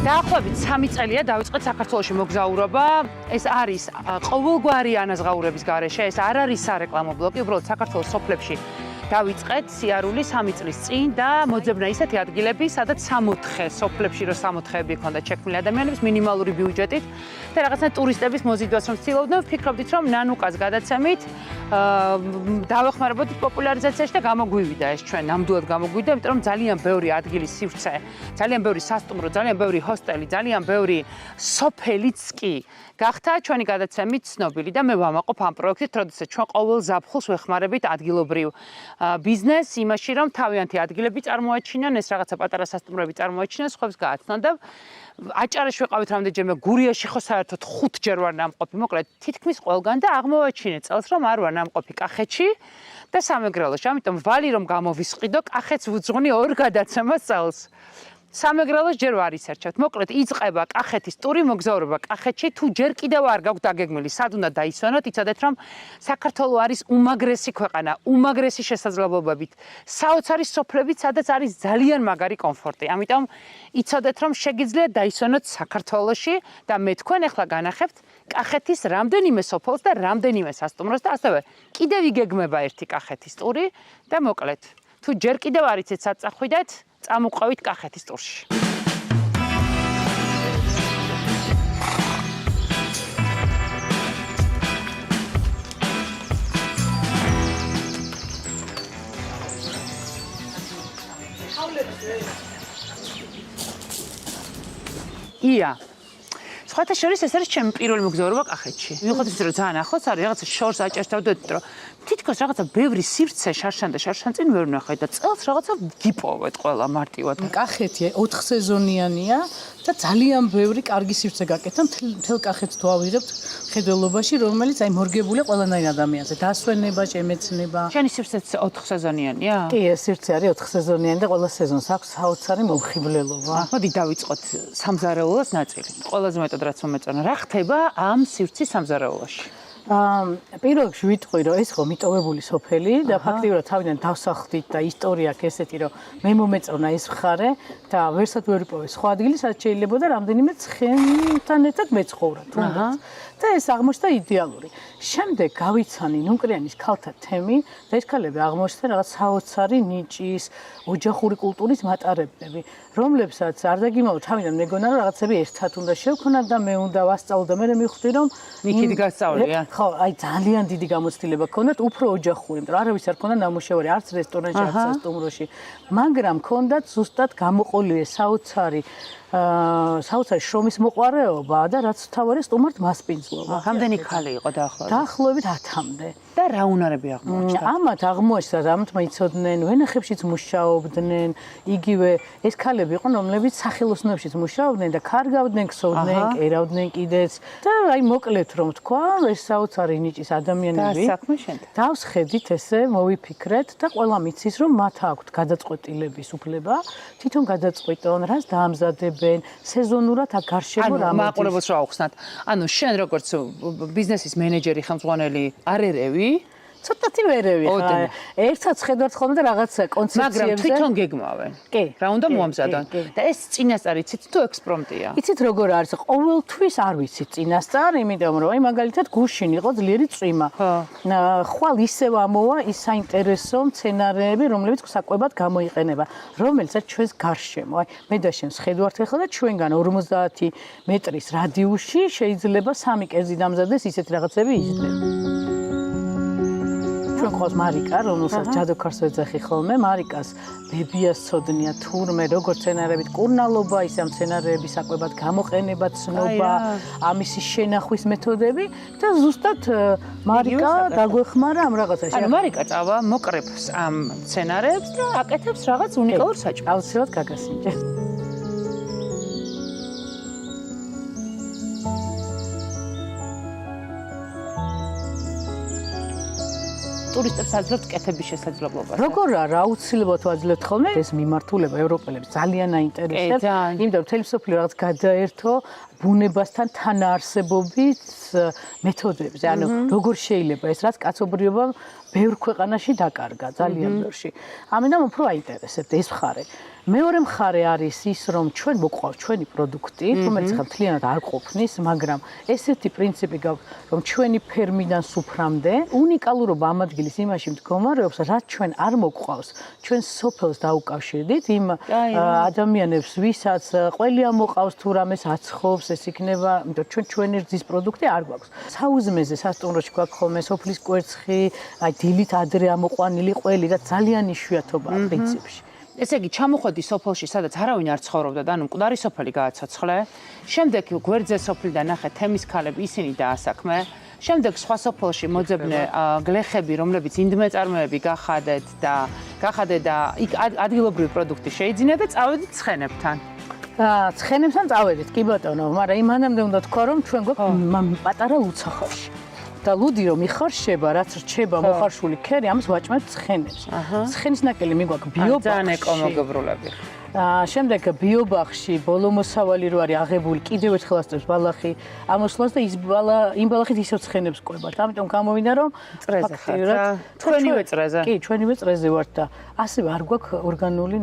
დაახლოებით 3 წელია დავიწყეთ საქართველოში მოგზაურობა. ეს არის ყოველგვარი ანაზღაურების გარეშე, ეს არ არის სარეკლამო ბლოკი, უბრალოდ საქართველოს სოფლებში დავიწყეთ სიარული 3 წლის წინ და მოძებნა ისეთი ადგილები, სადაც 60 სოფლებში რო 60-ები ქონდა შექმნილი ადამიანების მინიმალური ბიუჯეტით და რაღაცა ტურისტების მოზიდვას რომ ცდილობდნენ, ვფიქრობდით რომ ნანუკას გადაცემით დავეხმარებოდით პოპულარიზაციაში და გამოგვივიდა ეს ჩვენ ნამდვილად გამოგვივიდა, იმიტომ რომ ძალიან ბევრი ადგილის სივრცე, ძალიან ბევრი სასტუმრო, ძალიან ბევრი ჰოსტელი, ძალიან ბევრი სოფელიც კი გახდა ჩვენი გადაცემით ცნობილი და მე ვამაყობ ამ პროექტით, როდესაც ჩვენ ყოველ ზაფხულს ვეხმარებით ადგილობრივ ბიზნესს იმაში, რომ თავიანთი ადგილები წარმოაჩინონ, ეს რაღაცა პატარა სასტუმროები წარმოაჩინონ, სხვებს გააცნონ და აჭარაში ვიყავით რამდენჯერმე, გურიაში ხო საერთოდ 5 ჯერ ვარ ნამყოფი, მოკლედ თითქმის ყველგან და აღმოვაჩინე წელს რომ არ ვარ ნამყოფი კახეთში და სამეგრელოში, ამიტომ ვალი რომ გამოვისყიდო, კახეთს ვუძღვნი 2 გადაცემას წელს. სამეგრელოს ჯერ ვარ ისერჩევთ. მოკლედ იწყება კახეთის ტური მოგზაურობა კახეთში, თუ ჯერ კიდევ არ გაქვთ დაგეგმილი, სად უნდა დაისვენოთ, იცოდეთ რომ საქართველო არის უმაგრესი ქვეყანა, უმაგრესი შესაძლებლობებით, საოცარი სოფლებით, სადაც არის ძალიან მაგარი კომფორტი. ამიტომ იცოდეთ რომ შეგიძლიათ დაისვენოთ საქართველოში და მე თქვენ ახლა განახებთ კახეთის რამდენიმე სოფელს და რამდენიმე სასტუმროს და ასევე კიდევ იგეგმება ერთი კახეთის ტური და მოკლედ თუ ჯერ კიდევ არ იცით სად წახვიდეთ წამოყვავით კახეთის ტურში. ია. სხვათა შორის ეს არის ჩემი პირველი მოგზაურობა კახეთში. მიუხედავად იმისა, რომ ძალიან ახლოს არის, რაღაცა შორს აჭერს დავდოდით, რომ თითქოს რაღაცა ბევრი სივრცე შარშან და შარშანწინ ვერ ვნახეთ და წელს რაღაცა გიპოვეთ ყველა მარტივად. კახეთი 4 სეზონიანია და ძალიან ბევრი კარგი სივრცე გაკეთა მთელ კახეთს თუ ავიღებთ ხედველობაში, რომელიც აი მორგებულია ყველანაირ ადამიანზე, დასვენება, შემეცნება. შენი სივრცეც 4 სეზონიანია? კი, ეს სივრცე არის 4 სეზონიანი და ყველა სეზონს აქვს საოცარი მომხიბვლელობა. მოდი დავიწყოთ სამზარეულოს ნაწილი. ყველაზე მეტად რაც მომეწონა, რა ხდება ამ სივრცის სამზარეულოში? პირველ რიგში ვიტყვი, რომ ეს ხო მიტოვებული სოფელი და ფაქტიურად თავიდან დავსახლდით და ისტორია აქვს ესეთი, რომ მე მომეწონა ეს მხარე და ვერსად ვერ ვიპოვე სხვა ადგილი, სადაც შეიძლება და რამდენიმე ცხენთან ერთად მეცხოვრა თუნდაც. და ეს აღმოჩნდა იდეალური. შემდეგ გავიცანი ნუნკრიანის ქალთა თემი და ეს ქალები აღმოჩნდნენ რაღაც საოცარი ნიჭის, ოჯახური კულტურის მატარებლები, რომლებსაც არ დაგიმავა თავიდან მეგონა რომ რაღაცები ერთად უნდა შევქონათ და მე უნდა ვასწავლო და მე მივხვდი რომ იქით გასწავლია. ხო, აი ძალიან დიდი გამოცდილება ჰქონდათ, უფრო ოჯახური, იმიტომ რომ არავის არ ჰქონდა ნამუშევარი არც რესტორანში, არც სასტუმროში, მაგრამ ჰქონდათ ზუსტად გამოყოლილი საოცარი შრომის მოყვარეობა და რაც თავარი სტუმართ მასპინძლობა. რამდენი ქალი იყო დაახლოებით? დაახლოებით 10-მდე. და რა უნარები აღმოჩნდა? ამათ აღმოჩნდა, ამათ იცოდნენ, ვენახებშიც მუშაობდნენ, იგივე ეს ქალები იყვნენ, რომლებიც სახელოსნოებშიც მუშაობდნენ და კარგავდნენ, ქსოვდნენ, კერავდნენ კიდეც. და აი მოკლედ რომ თქვა, ეს საოცარი ნიჭის ადამიანები. და საქმე შენდა. დავსხედით ესე, მოვიფიქრეთ და ყველა მიცის რომ მათ აქვთ გადაწყვეტილების უფლება, თვითონ გადაწყვეტონ, რას დაამზადებენ, სეზონურად აქ გარშემო რა მოდის. მაყურებელს რა აუხსნათ. ანუ შენ როგორც ბიზნესის მენეჯერი, ხელმძღვანელი არ ერევი? ცოტათი ვერევი ხა. ერთად ხედავთ ხოლმე და რაღაც კონცეფციებზე. მაგრამ თვითონ გეგმავენ. კი. რა უნდა მოამზადონ? და ეს წინასწარ იცით თუ ექსპრომტია? იცით როგორ არის? ყოველთვის არ ვიცით წინასწარ, იმიტომ რომ აი მაგალითად გუშინ იყო ძლიერი წვიმა. ხვალ ისევ ამოვა ის საინტერესო მცენარეები, რომლებიც საკვებად გამოიყენება, რომელსაც ჩვენს გარშემო. აი მე და შენ ხედავთ ახლა და ჩვენგან 50 მეტრის რადიუსში შეიძლება 3 კერძი დამზადდეს ისეთი რაღაცები იზრდება. ჩვენ ყავს მარიკა, რომელსაც ჯადოქარს ვეძახი ხოლმე, მარიკას ბებიას ცოდნია თურმე როგორ მცენარეებით კურნალობა, ისე მცენარეების საკვებად გამოყენება, ცნობა, ამისი შენახვის მეთოდები და ზუსტად მარიკა დაგვეხმარა ამ რაღაცაში. ანუ მარიკა წავა, მოკრებს ამ მცენარეებს და აკეთებს რაღაც უნიკალურ საჭმელს. აუცილებლად გაგასინჯე. ტურისტებს აძლევთ კეთების შესაძლებლობას. როგორ არა, აუცილებლად ვაძლევთ ხოლმე ეს მიმართულება ევროპელებს ძალიან აინტერესებს. იმიტომ რომ მთელი მსოფლიო რაღაც გადაერთო ბუნებასთან თანაარსებობის მეთოდებზე. ანუ როგორ შეიძლება ეს რაც კაცობრიობამ ბევრ ქვეყანაში დაკარგა, ძალიან ბევრში. ამიტომ უფრო აინტერესებდა ეს მხარე. მეორე მხარე არის ის, რომ ჩვენ მოყვავს ჩვენი პროდუქტი, რომელიც ხა მთლიანად არ ყოფნის, მაგრამ ესეთი პრინციპი გაქვს, რომ ჩვენი ფერმიდან სუფრამდე უნიკალურობა ამ ადგილის იმაში მდგომარეობს, რაც ჩვენ არ მოყვავს, ჩვენ სოფელს დაუკავშირდით იმ ადამიანებს, ვისაც ყველი ამოყავს თუ რამეს აცხობს, ეს იქნება, იმიტომ ჩვენი რძის პროდუქტი არ გვაქვს. საუზმეზე სასტუმროში გვაქვს ხოლმე სოფლის კვერცხი, აი დილით ადრე ამოყვანილი ყველი, რაც ძალიან იშვიათობაა პრინციპში. ესე იგი, ჩამოხვედი სოფელში, სადაც არავინ არ ცხოვრობდა და ანუ მკვდარი სოფელი გააცოცხლე. შემდეგ გვერდზე სოფლიდან ნახე თემის ქალები, ისინი დაასაქმე. შემდეგ სხვა სოფელში მოძებნე გლეხები, რომლებიც ინდმეწარმეები გახადეთ და იქ ადგილობრივი პროდუქტი შეიძინა და წავედით ცხენებთან. ცხენებთან წავედით, კი ბატონო, მაგრამ იმანამდე უნდა თქვა, რომ ჩვენ გვაქვს პატარა ლუცახოში. და ლუდი რომ იხარშება, რაც რჩება მოხარშული ქერი, ამას ვაჭმევთ ცხენებს. ცხენის ნაკელი მიგვაქვს ბიობაქსში. ძალიან ეკომოგებრულები. შემდეგ ბიობაქსში ბოლო მოსავალი რო არის აღებული, კიდევ ერთხელ ასწევს ბალახი ამოსვლას და იმ ბალახით ისევ ცხენებს ყვებათ. ამიტომ გამოვიდა რომ წრეზე ხარ. ჩვენივე წრეზე. კი, ჩვენივე წრეზე ვართ და ასევე არ გვაქვს ორგანული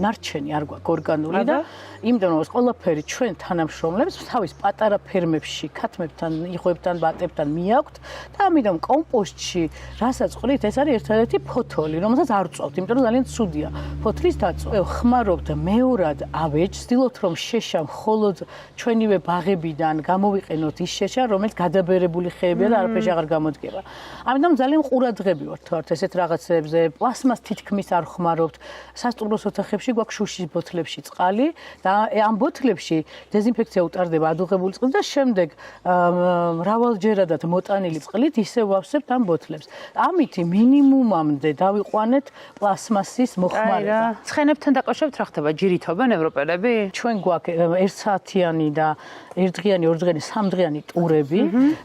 ნარჩენი, არ გვაქვს ორგანული და იმიტომ რომ ყველაფერი ჩვენ თანამშრომლებს თავის პატარა ფერმებში, ქათმებთან, იხვებთან, ბატებთან მიაქვთ და ამიტომ კომპოსტში, რასაც ყრით, ეს არის ერთადერთი ფოთოლი, რომელსაც არ წვავთ, იმიტომ რომ ძალიან ცუდია ფოთლის დაწვა. ხმარობთ მეორად ავეჯს, ვცდილობთ რომ შეშა მხოლოდ ჩვენივე ბაღებიდან გამოვიყენოთ ის შეშა, რომელიც გადაბერებული ხეებია და არაფერში აღარ გამოდგება. ამიტომ ძალიან ყურადღები ვართ ესეთ რაღაცებზე. პლასმას თითქმის არ ხმარობთ. სასტუმროს ოთახებში გვაქვს შუშის ბოთლებში წყალი და ამ ბოთლებში დეზინფექცია უტარდება ადუღებული წყლით და შემდეგ მრავალჯერადად მოტანილი წყლით ისევ ვავსებთ ამ ბოთლებს. ამით მინიმუმამდე დავიყვანეთ პლასმასის მოხმარება. ცხენებთან დაკავშირებით რა ხდება? ჯირითობენ ევროპელები? ჩვენ გვაქვს 1 საათიანი და 1 დღიანი, 2 დღიანი, 3 დღიანი ტურები.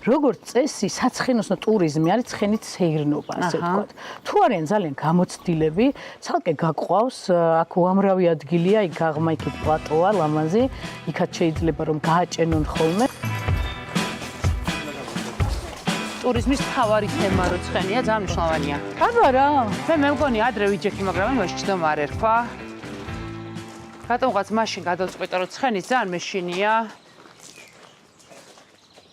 როგორც წესი, საცხენოსნო ტურიზმი არის ცხენით სეირნობა, ასე ვთქვათ. თუ არიან ძალიან გამოცდილები, ცალკე გაყვავს, აქ უამრავი ადგილია, იქ გაღმა, იქით პლატოა, ლამაზი, იქაც შეიძლება რომ გააჭენონ ხოლმე. ტურიზმის მთავარი თემა რო ცხენია, ძალიან მნიშვნელოვანია. აბა რა. მე მგონი ადრე ვიჯექი, მაგრამ იმაში ჯდომა არ ერქვა. რატომღაც მაშინ გადავწყვიტე რომ ცხენის ძალიან მეშინია.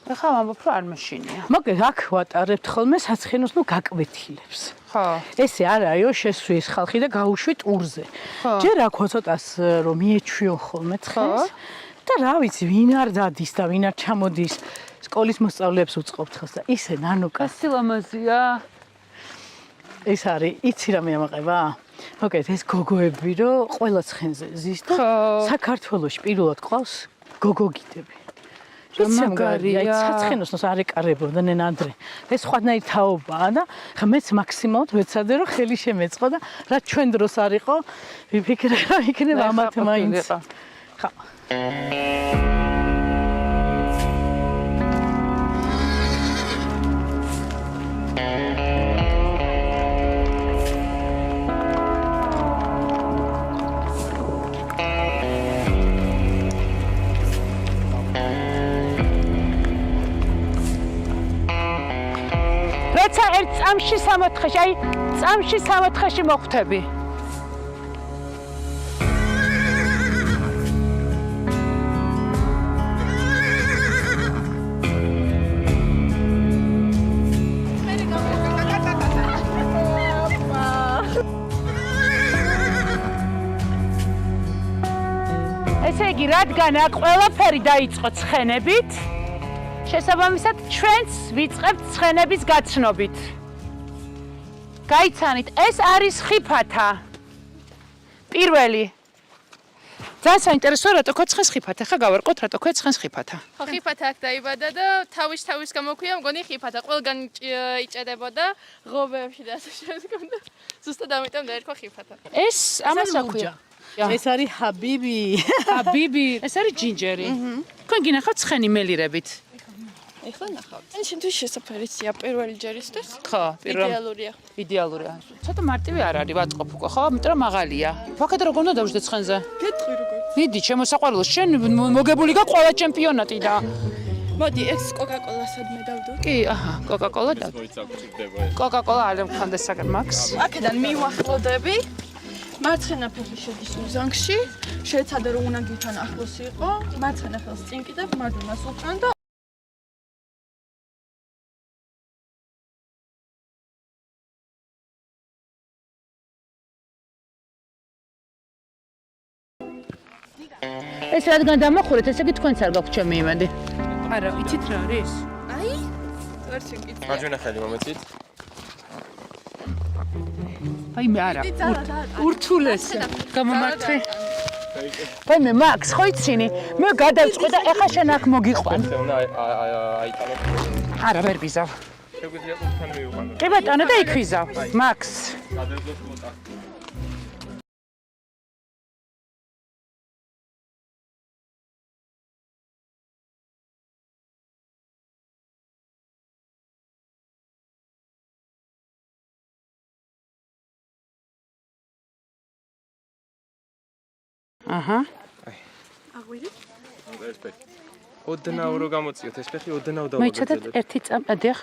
ეხლა ვამბობ რომ არ მეშინია. მოკლედ აქ ვატარებთ ხოლმე საცხენოსნო გაკვეთილებს. ხო. ესე არ არისო შესვლის ხალხი და გაუშვი ტურზე. ჯერ აქ ცოტას რომ მიეჩვიონ ხოლმე ცხენს და რა ვიცი, ვინ არ დადის და ვინ არ ჩამოდის. სკოლის მოსწავლეებს უწყობთ ხელს და ისე ნანუკა. სილამაზია. ეს არის, იცი რა მეამაყება? მოკლედ ეს გოგოები რო ყველა ცხენზე ზის და საქართველოში პირველად ყავს გოგოგიდები. მაგარია. საცხენოსნოს არ ეკარებოდნენ ადრე. ეს სხვადასხვა თაობაა და ხა მეც მაქსიმალურად ვეცადე რომ ხელი შემეწყო და რაც ჩვენ დროს არ იყო, ვიფიქრე რომ იქნება ამათ მაინც. ხა. როცა ერთ წამში 4-ში, აი წამში 4-ში მოხვდები. ესე იგი, რადგან აქ ყველაფერი დაიწყო ცხენებით, შესაბამისად ჩვენც ვიწყებთ ცხენების გაცნობით. გაიცანით, ეს არის ხიფათა. პირველი. ძალიან საინტერესოა, რატო ქო ცხენს ხიფათა. ხა გავარკვევთ, რატო ქო ცხენს ხიფათა. ხო, ხიფათა აქ დაიბადა და თავის გამოქვია, მგონი ხიფათა. ყველგან იჭედებოდა ღობეებში და ასე შემდეგ. ზუსტად ამიტომ დაერქვა ხიფათა. ეს ამას აქვია. ეს არის ჰაბიბი. ჰაბიბი, ეს არის ჯინჯერი. თქვენ გინახავთ ცხენი მელირებით. ეხლა ნახავთ. ან შენთვის შესაძლებელია პირველი ჯერისთვის? ხო, იდეალურია. იდეალურია. ცოტა მარტივი არ არის ვაწყობ უკვე, ხო? იმიტომ რომ მაღალია. ფაქეთ როგორ უნდა დავждე ცხენზე? გეტყვი როგორ. მიდი, ჩემო საყვარელო, შენ მოგებული გა ყველა ჩემპიონატი და მოდი, ეს კოკა-კოლასადმე დავდო. კი, აჰა, კოკა-კოლა და კოკა-კოლა არ მქონდესაგან მაქს. აქედან მივახლოდები. მარცხენა ფეხი შედის უზანგში. შეეცადე რომ უნაგირთან ახლოს იყო. მარცხენა ხელს წინ კიდევ, მარჯვენას უკან და ეს რადგან დამახურეთ, ესე იგი თქვენც არ გაქვთ ჩემი იმედი. არა, იცით რა არის? აი, ვერ შეკითხე. მარჯვენა ხელი მომეცით. აი მე არა. ურთულეს გამომართვი. აი მე მაქს ხო იცინი? მე გადავწყვი და ეხა შენ აქ მოგიყვან. აიტანო. არა, ვერ ვიზავ. შეგვიძლია ყუთთან მივიყვანო. კი ბატონო და იქ ვიზავ. მაქს. გადავდოთ მოტა. აჰა. აღვირი? ეს ფეხი. ოდნავ რო გამოწიოთ, ეს ფეხი ოდნავ მე ცოტა დავაგრძელებ. ერთი წამადიხ.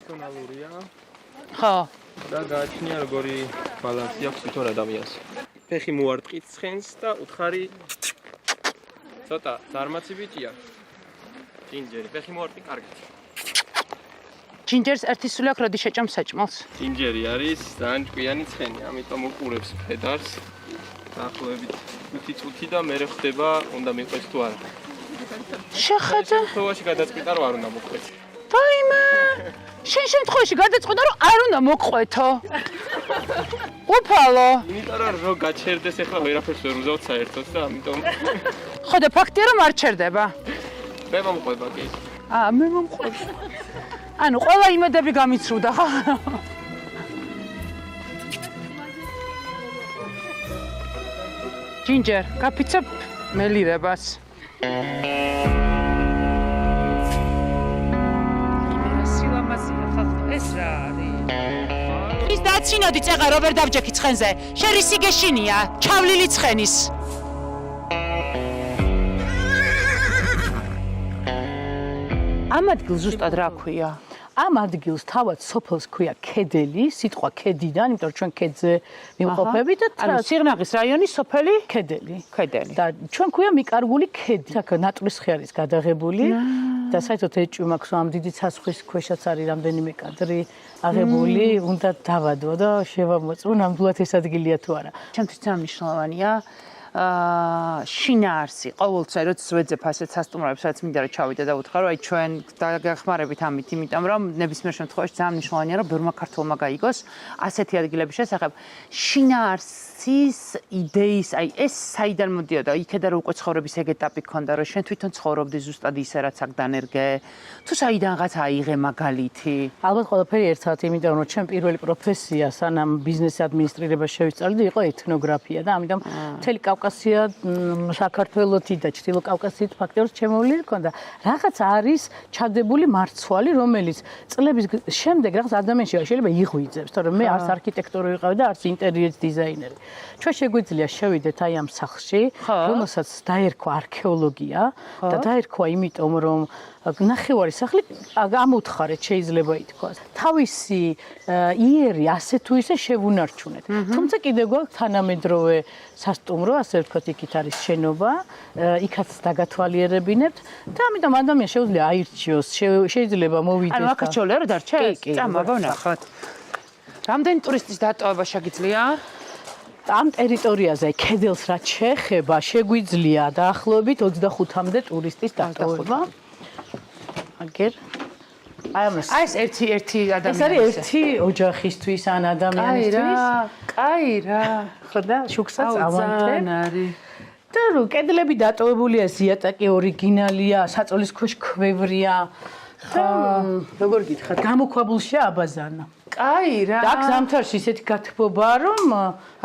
ფუნქციონალურია ხო. და გააჩნია როგორი ბალანსი აქვს თვითონ ადამიანს. ფეხი მოარტყით ცხენს და უთხარი ცოტა ზარმაცი ბიჭია. ჯინჯერი, ფეხი მოარტყი კარგად. ჯინჯერს ერთი სული აქვს, როდი შეჭამ საჭმელს. ჯინჯერი არის ძალიან ჭკვიანი ცხენი, ამიტომ უყურებს ფედარს. დაახლოებით 5 წუთი და მე ხდება უნდა მიყვეს თუ არა. შეხედე. შემთხვევაში გადაწყვიტა რომ არ უნდა მოყვეს. ვაიმე! შენ შემთხვევაში გადაწყვიტა რომ არ უნდა მოყყვეთო. უფალო. იმიტომ რომ გაჩერდეს ახლა ვერაფერს ვერ უზავთ საერთოდ და ამიტომ ხო და ფაქტია რომ არ ჩერდება. მე მომყვება კი. მე მომყვება. ანუ ყველა იმედები გამიცრუდა ხო? ჯინჯერ, გაფიცებ მელირებას. ეს რა არის? ის დაცინოდი წეღა რო ვერ დავჯექი ცხენზე. შერისი გეშინია, ჩავლილი ცხენის. ამ ადგილს ზუსტად რა ქვია? ამ ადგილს თავად სოფელს ქვია ქედელი, სიტყვა ქედიდან, იმიტომ რომ ჩვენ ქედზე ვიმყოფებით და ანუ სიღნაღის რაიონის სოფელი ქედელი. ქედელი. და ჩვენ ქვია მიკარგული ქედი. აქ ნატვრის ხე არის გადაღებული და საერთოდ ეჭვი მაქვს რომ ამ დიდი ცასხვის ქვეშაც არის რამდენიმე კადრი აღებული, უნდა დავადო და შევამოწმო ნამდვილად ეს ადგილია თუ არა. ჩემთვის ძალიან მნიშვნელოვანია შინაარსი ყოველწლიურად როცა ვეძებ ასეთ სასტუმროებს, რაც მინდა რომ ჩავიდე და უთხრა რომ აი ჩვენ დაგახმარებით ამით, იმიტომ რომ ნებისმიერ შემთხვევაში ძალიან მნიშვნელოვანია რომ ბევრმა ქართველმა გაიგოს ასეთი ადგილების შესახებ შინაარსის იდეის, აი ეს საიდან მოდიოდა, იქედა რომ უკვე ცხოვრების ეგ ეტაპი ქონდა, რომ შენ თვითონ ცხოვრობდი ზუსტად ისე რაც აქ დანერგე, თუ საიდანღაც აიღე მაგალითი. ალბათ ყველაფერი ერთად, იმიტომ რომ ჩემ პირველი პროფესია სანამ ბიზნეს ადმინისტრირება შევისწავლდი, იყო ეთნოგრაფია და ამიტომ მთელი კავკასია, საქართველოთი და ჩრდილო კავკასიით ფაქტიურად შემოვლილი ჰქონდა. რაღაც არის ჩადებული მარცვალი, რომელიც წლების შემდეგ რაღაც ადამიანში შეიძლება იღვიძებს, თორემ მე არც არქიტექტორი ვიყავი და არც ინტერიერის დიზაინერი. ჩვენ შეგვიძლია შევიდეთ აი ამ სახლში, რომელსაც დაერქვა არქეოლოგია და დაერქვა იმიტომ რომ ნახევარი სახლი ამოთხარეთ შეიძლება ითქვას. თავისი იერი ასე თუ ისე შევუნარჩუნეთ. თუმცა კიდევ გვაქვს თანამედროვე სასტუმრო, ასე ვთქვათ, იქით არის შენობა, იქაც დაგათვალიერებინებთ და ამიტომ ადამიანს შეუძლია აირჩიოს, შეიძლება მოვიდეს. ანუ აქაც შეიძლება რა დარჩეს? წამაბა ვნახოთ. რამდენი ტურისტის დატოვება შეგიძლია? ამ ტერიტორიაზე კედელს რაც შეეხება, შეგვიძლია დაახლოებით 25-მდე ტურისტის დატოვება. აგერ აი ეს ერთი ეს არის ერთი ოჯახისთვის ან ადამიანისთვის. კაი რა. ხო და შუქსაც ავანთებ. არის. და რო კედლები დატოვებულია, ზიატაკი ორიგინალია, საწოლის ქვეშ ქვევრია. როგორ გითხრათ, გამოქვაბულშია აბაზანა. კაი რა. და აქ ზამთარში ისეთი გათბობაა, რომ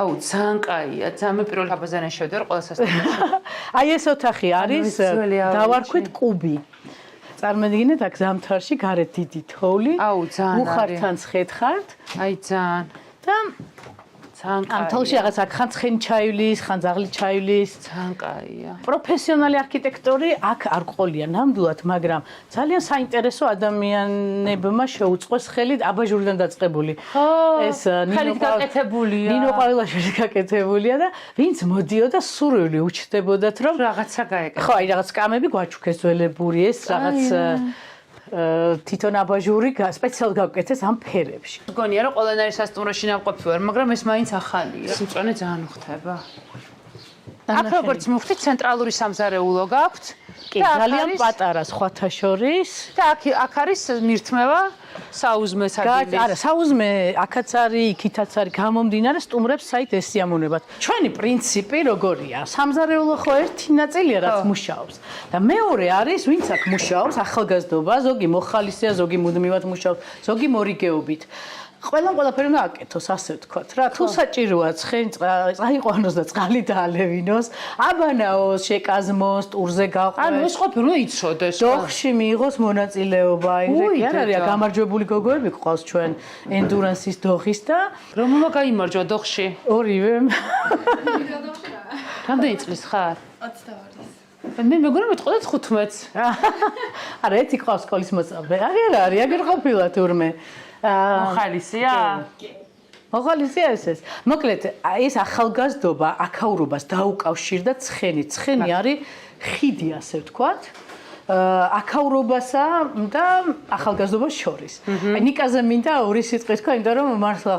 აუ ძალიან კაია. ძალიან პირველ აბაზანაში შევდივარ ყველა სასტუმროში. აი ეს ოთახი არის დავარქვით კუბი. წარმოიდგინეთ აქ ზამთარში გარეთ დიდი თოვლი. აუ ძალიან. მუხართან ცხეთხართ. აი ძალიან. და ძალიან კაია. ამ თოლში რაღაც აქ ხან ცხენი ჩაივლის, ხან ძაღლი ჩაივლის. ძალიან კაია. პროფესიონალი არქიტექტორი აქ არ ყოლია ნამდვილად, მაგრამ ძალიან საინტერესო ადამიანებმა შეუწყოს ხელით აბაჟურიდან დაწყებული. ეს ხელით გაკეთებულია. ნინო ყავილაშვილი გაკეთებულია და ვინც მოდიოდა სურვილი უჩნდებოდათ რომ რაღაცა გაეკეთა. ხო, აი რაღაც კამები გვაჩუქეს ძველებური ეს რაღაც თვითონ აბაჟური სპეციალურად გავკეთეს ამ ფერებში. მგონია რომ ყველანაირი სასტუმროში ნამყოფი ვარ, მაგრამ ეს მაინც ახალია. სიმწვანე ძალიან ხდება. აქ როგორც მივხვდით, ცენტრალური სამზარეულო გაქვთ. კი, ძალიან პატარა სხვათა შორის. და აქ არის მირთმევა საუზმეს ადგილი. არა, საუზმე აქაც არის, იქითაც არის, გამომდინარე სტუმრებს საით ესიამოვნებათ. ჩვენი პრინციპი როგორია? სამზარეულო ხო ერთი ნაწილია, რაც მუშაობს. და მეორე არის, ვინც აქ მუშაობს, ახალგაზრდობა, ზოგი მოხალისეა, ზოგი მუდმივად მუშაობს, ზოგი მორიგეობით. ყველაფერი უნდა აკეთოს, ასე ვთქვათ რა. თუ საჭიროა ცხენი წაიყვანოს და წყალი დაალევინოს, აბანაოს, შეკაზმოს, ტურზე გაყვეს. ანუ ეს ყოფილი უნდა იცოდეს. დოხში მიიღოს მონაწილეობა. კი არ არის გამარჯვებული გოგოები გყავს ჩვენ ენდურანსის დოხის და რომელმა გაიმარჯვა დოხში? ორივე. რამდენი წლის ხარ? 22. მე მეგონა მეტყოდა 15-ს. არა, ერთი ყავს სკოლის მოწაფე. აღარ არის, აგერ ყოფილა თურმე. მოხალისეა? მოხალისეა ეს. მოკლედ, ეს ახალგაზრდობა აქაურობას დაუკავშირდა ცხენი. ცხენი არის ხიდი, ასე ვთქვათ. აქაურობასა და ახალგაზრდობას შორის. ნიკაზე მინდა ორი სიტყვი თქვა, იმიტომ რომ მართლა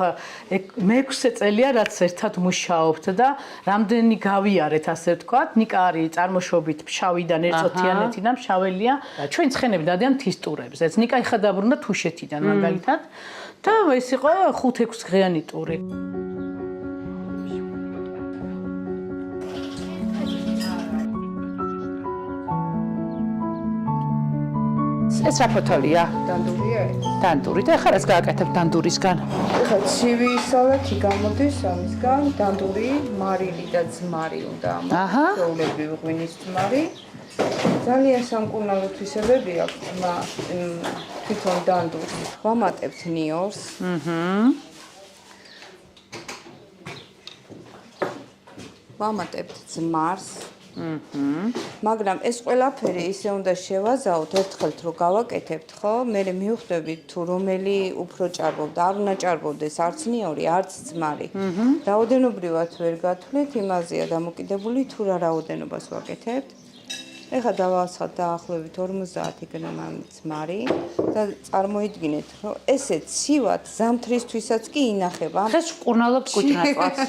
მე-6 წელია რაც ერთად მუშაობთ და რამდენი გავიარეთ, ასე ვთქვათ. ნიკა არის წარმოშობით ფშავიდან, ერწოთიანეთიდან, ფშაველია. ჩვენ ცხენები დადიან მთის ტურებზეც. ნიკა ეხა დაბრუნდა თუშეთიდან მაგალითად და ეს იყო 5-6 დღიანი ტური. ეს რა ფოთოლია? დანდურია. დანდური. და ხა რაც გააკეთებ დანდურისგან? ეხლა ცივი სალათი გამოდის ამისგან, დანდური, მარილი და ძმარი უნდა ამას. ჩვეულებრივი ღვინის ძმარი. ძალიან სამკურნალო თვისებები აქვს თვითონ დანდურს. ვამატებთ ნიორს. ვამატებთ ძმარს. მაგრამ ეს ყველაფერი ისე უნდა შევაზავოთ ერთხელ რო გავაკეთებთ, ხო? მე მივხვდებით თუ რომელი უფრო ჭარბობდა, არ უნდა ჭარბობდეს არც ნიორი, არც ძმარი. რაოდენობრივად ვერ გათვლით, იმაზეა დამოკიდებული თუ რა რაოდენობას ვაკეთებთ. ეხლა დავასხათ დაახლოებით 50 გრამი ძმარი და წარმოიდგინეთ, რომ ესე ცივად ზამთრისთვისაც კი ინახება. ხეს ყურნალობ კუჭნაწყალს.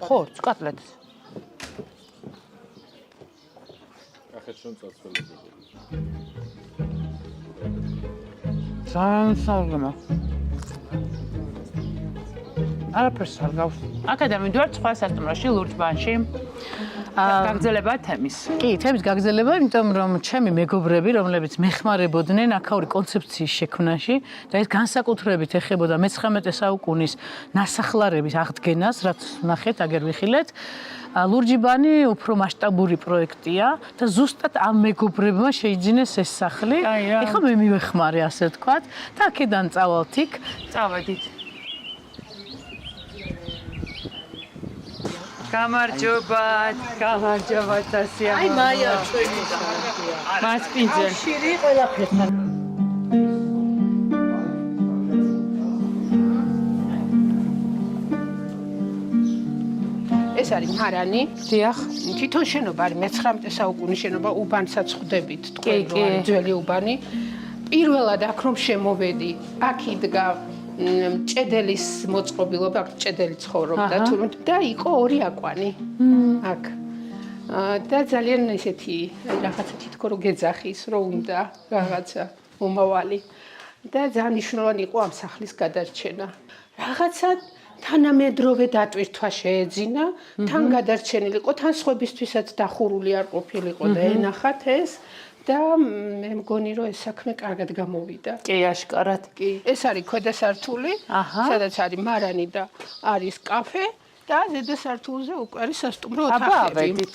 ხო, კატლეტს. ახეთ შენ წაცველები. ძალიან საღამო. არაფერს არ გავს. აქედან მივიდივარ სხვა სასტუმროში, ლურჯბანში. გაგრძელება თემის. კი, თემის გაგრძელება, იმიტომ რომ ჩემი მეგობრები, რომლებიც მეხმარებოდნენ აქაური კონცეფციის შექმნაში და ეს განსაკუთრებით ეხებოდა მე-19 საუკუნის ნასახლარების აღდგენას, რაც ნახეთ, აგერ ვიხილეთ. ლურჯიბანი უფრო მასშტაბური პროექტია და ზუსტად ამ მეგობრებმა შეიძინეს ეს სახლი. ეხლა მე მივეხმარე, ასე ვთქვათ, და აქედან წავალთ იქ. წავედით. გამარჯობათ, გამარჯობათ ასია. აი მაია ჩვენი და მასპინძელი. შირი ყველაფერთან. ეს არის მარანი. დიახ. თვითონ შენობა არის მე-19 საუკუნის შენობა, უბანსაც ხვდებით თქვენ რომ არის ძველი უბანი. პირველად აქ რომ შემოვედი, აქ იდგა ჭედელის მოწყობილობა, აქ ჭედელი ცხოვრობდა თურმე და იყო ორი აკვანი. აქ. და ძალიან ესეთი რაღაცა თითქო რომ გეძახის, რომ უნდა რაღაცა მომავალი. და ძალიან მნიშვნელოვანი იყო ამ სახლის გადარჩენა. რაღაცა თანამედროვე დატვირთვა შეეძინა, თან გადარჩენილი იყო, თან სხვებისთვისაც დახურული არ ყოფილიყო და ენახათ ეს და მე მგონი რომ ეს საქმე კარგად გამოვიდა. კი, აშკარად. კი, ეს არის ქვედა სართული, სადაც არის მარანი და არის კაფე და ზედა სართულზე უკვე არის სასტუმრო აბა, ოთახები. ავედით.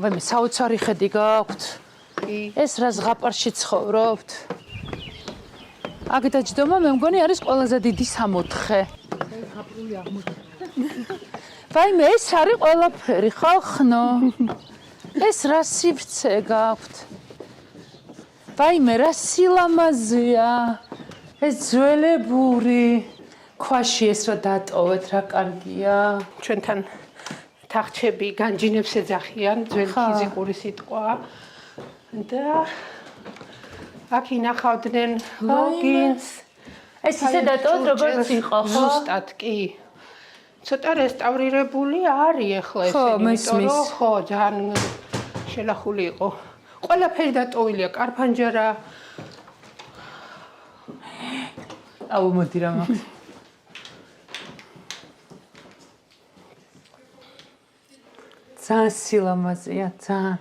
აბა, მე საოცარი ხედი გაქვთ. კი. ეს რა ზღაპარში ცხოვრობთ? აქ დაჯდომა მე მგონი არის ყველაზე დიდი 64. ვაიმე, ეს არის ყველაფერი, ხალხნო. ეს რა სივრცე გაქვთ? ვაიმე, რა სილამაზეა. ეს ძველებური. ქვაში ეს რა დატოვეთ, რა კარგია. ჩვენთან თახჩები განჯინებს ეძახიან, ძველი ფიზიკური სიტყვა. და აქ ინახავდნენ ლოგინს. ეს ისე დატოვეთ, როგორც იყო, ხო? ზუსტად, კი. ცოტა რესტავრირებული არის ახლა ხო, ესენი, მესმის. ხო, ძალიან შელახული იყო. ყველაფერი დატოვილია, კარფანჯარა. აუ, მოდი რა მაქვს. ძალიან სილამაზეა, ძალიან.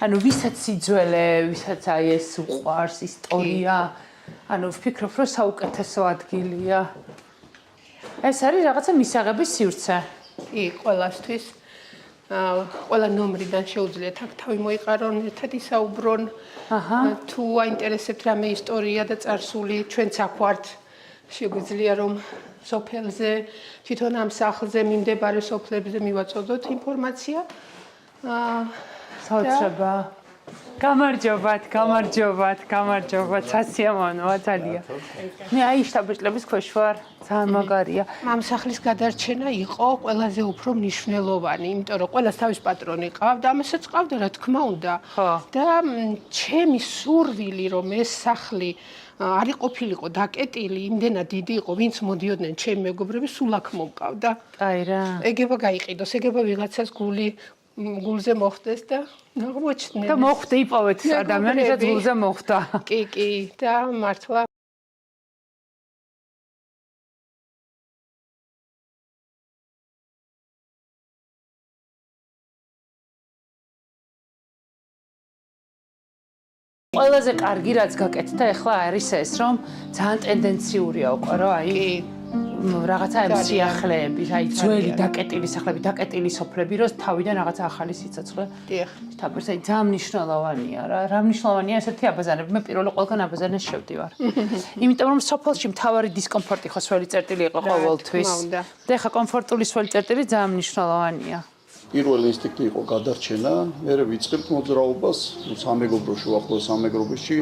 ანუ ვისაც სიძველე, ვისაც აი ეს უყვარს ისტორია, ანუ ვფიქრობ, რომ საუკეთესო ადგილია. ეს არის რაღაცა მისაღების სივრცე. კი, ყველასთვის. ყველა ნომრიდან შეუძლიათ აქ თავი მოიყარონ, ერთად ისაუბრონ. თუ აინტერესებთ რამე ისტორია და წარსული, ჩვენც აქ ვართ. შეგვიძლია რომ სოფელზე, თვითონ ამ სახლზე მიმდებარე სოფლებზე მივაწოდოთ ინფორმაცია. საოცრება. გამარჯობათ, გამარჯობათ, გამარჯობათ. სასიამოვნოა ძალიან. მე აი შტაბ-ბიჭლების ქვეშ ვარ. ძალიან მაგარია. ამ სახლის გადარჩენა იყო ყველაზე უფრო მნიშვნელოვანი, იმიტომ რომ ყველას თავის პატრონი ყავდა, ამასაც ყავდა რა თქმა უნდა. და ჩემი სურვილი რომ ეს სახლი არ იყოფილიყო დაკეტილი, იმდენად დიდი იყო, ვინც მოდიოდნენ ჩემი მეგობრები, სულ აქ მომყავდა. აი რა. ეგება გაიყიდოს, ეგება ვიღაცას გულზე მოხდეს და აღმოჩნდნენ. და მოხდა იპოვეთ ადამიანს, რაც გულზე მოხდა. კი, კი, და მართლა ყველაზე კარგი რაც გაკეთდა ახლა არის ეს, რომ ძალიან ტენდენციურია უკვე, რომ აი რაღაცა ამ სიახლეები, აი ძველი დაკეტილი სახლები, დაკეტილი სოფლები, რომ თავიდან რაღაცა ახალი სიცოცხლე. დიახ. თაბერს აი ძალიან მნიშვნელოვანია რა. რა მნიშვნელოვანია ესეთი აბაზანები. მე პირველი ყველგან აბაზანეს შევდივარ. იმიტომ რომ სოფელში მთავარი დისკომფორტი ხო სველი წერტილი იყო ყოველთვის. და ახლა კომფორტული სველი წერტილი ძალიან მნიშვნელოვანია. პირველი ინსტინქტი იყო გადარჩენა, მე ვიწყებთ მოძრაობას, სამეგობროში ვახო სამეგრობოში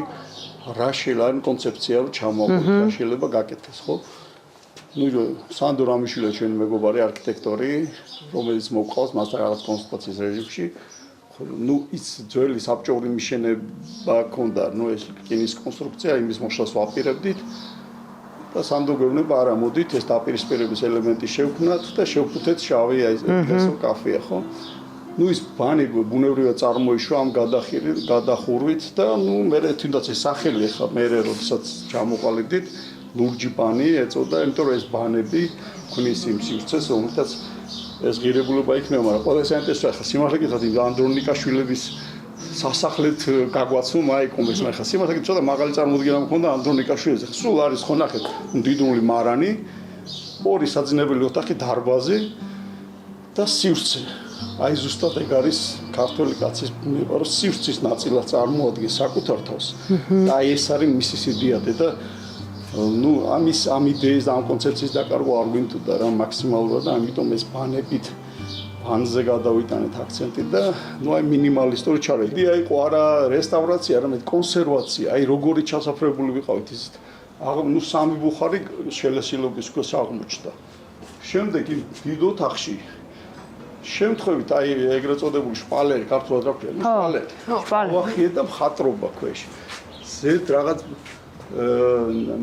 რა შეიძლება კონცეფცია რომ ჩამოვყოთ, რა შეიძლება გაკეთდეს, ხო? სანდო რამიშვილა ჩვენი მეგობარი არქიტექტორი, რომელიც მოყავს მასთან რაღაც კონსულტაციის რეჟიმში. ის ძველი საბჭოური მიშენება ქონდა, ეს რკინის კონსტრუქცია, იმის მოშლას ვაპირებდით. და სანდო გვევნება არა მოდით ეს დაპირისპირების ელემენტი შევქმნათ და შევფუთეთ შავი ესო კაფეა, ხო? ის ბანი ბუნებრივად წარმოიშვა ამ გადახურვით და მე თუნდაც ეს სახელი ახლა მე როდესაც ჩამოყალიბდით ლურჯი ბანი ეწოდა, იმიტომ რომ ეს ბანები ქმნის იმ სივრცეს, რომელთაც ეს ღირებულება იქნება, მაგრამ ყველა საინტერესო ახლა სიმართლე გითხრათ იმ ანდრონიკაშვილების სასახლეთ გაგვაცნო მაიკომეს, მაგრამ ახლა სიმართლე გითხრათ ცოტა მაღალი წარმოდგენა მქონდა ანდრონიკაშვილის. სულ არის ხო ნახეთ, მდიდრული მარანი, ორი საძინებელი ოთახი, დარბაზი და სივრცე. აი ზუსტად ეგ არის ქართული კაცის მიყვარო სივრცის ნაწილად წარმოადგენს საკუთარ თავს. და აი ეს არის მისი სიდიადე და ну ამ იდეის და ამ კონცეფციის დაკარგვა არ გვინდოდა რა მაქსიმალურად და ამიტომ ეს ბანებით ბანზე გადავიტანეთ აქცენტი და ну აი მინიმალისტური ჩარედი აი ყო არა რესტავრაცია, არამედ კონსერვაცია. აი როგორი ჩასაფრებული ვიყავით ისეთ ну სამი ბუხარი შელესილობის ქვეშ აღმოჩნდა. შემდეგ დიდ ოთახში შემთხვევით აი ეგრეთ წოდებული შპალერი ქართულად რა ქვია შპალერი ვახიე და მხატრობა ქვეშ ზედ რაღაც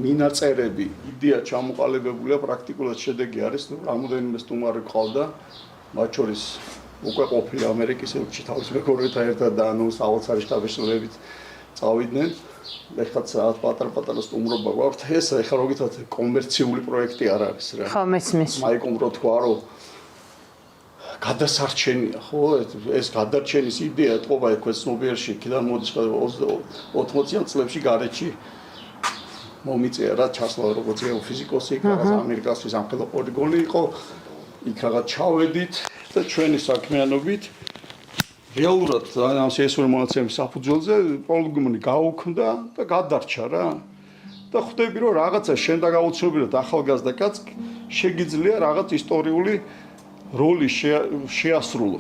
მინაწერები იდეა ჩამოყალიბებულია პრაქტიკულად შედეგი არის რამოდენიმე სტუმარი ყავდა მათ შორის უკვე ყოფილი ამერიკის ელჩი თავის მეგობრებთან ერთად და ანუ საოცარი შტაბის-შტაბებით წავიდნენ ეხლა საათ პატარ-პატარა სტუმრობა გვაქვს ეს ეხლა რო გითხრათ კომერციული პროექტი არ არის რა ხო მესმის მაიკომ რო თქვა რომ გადასარჩენია ხო ეს გადარჩენის იდეა ეთყობა ეგ ცნობიერში იქიდან მოდის 80-იან წლებში გარეჩი მომიწია რა ჩასვლა როგორც გეოფიზიკოსი რაღაც ამერიკასთვის ამხელა პოლიგონი იყო იქ რაღაც ჩავედით და ჩვენი საქმიანობით რეალურად ამ შეესრულა მონაცემის საფუძველზე პოლიგონი გაუქმდა და გადარჩა რა და ხვდები რომ რაღაცა შენ და გაუცნობიერად ახალგაზრდა კაცს შეგიძლია რაღაც ისტორიული როლი შეასრულო.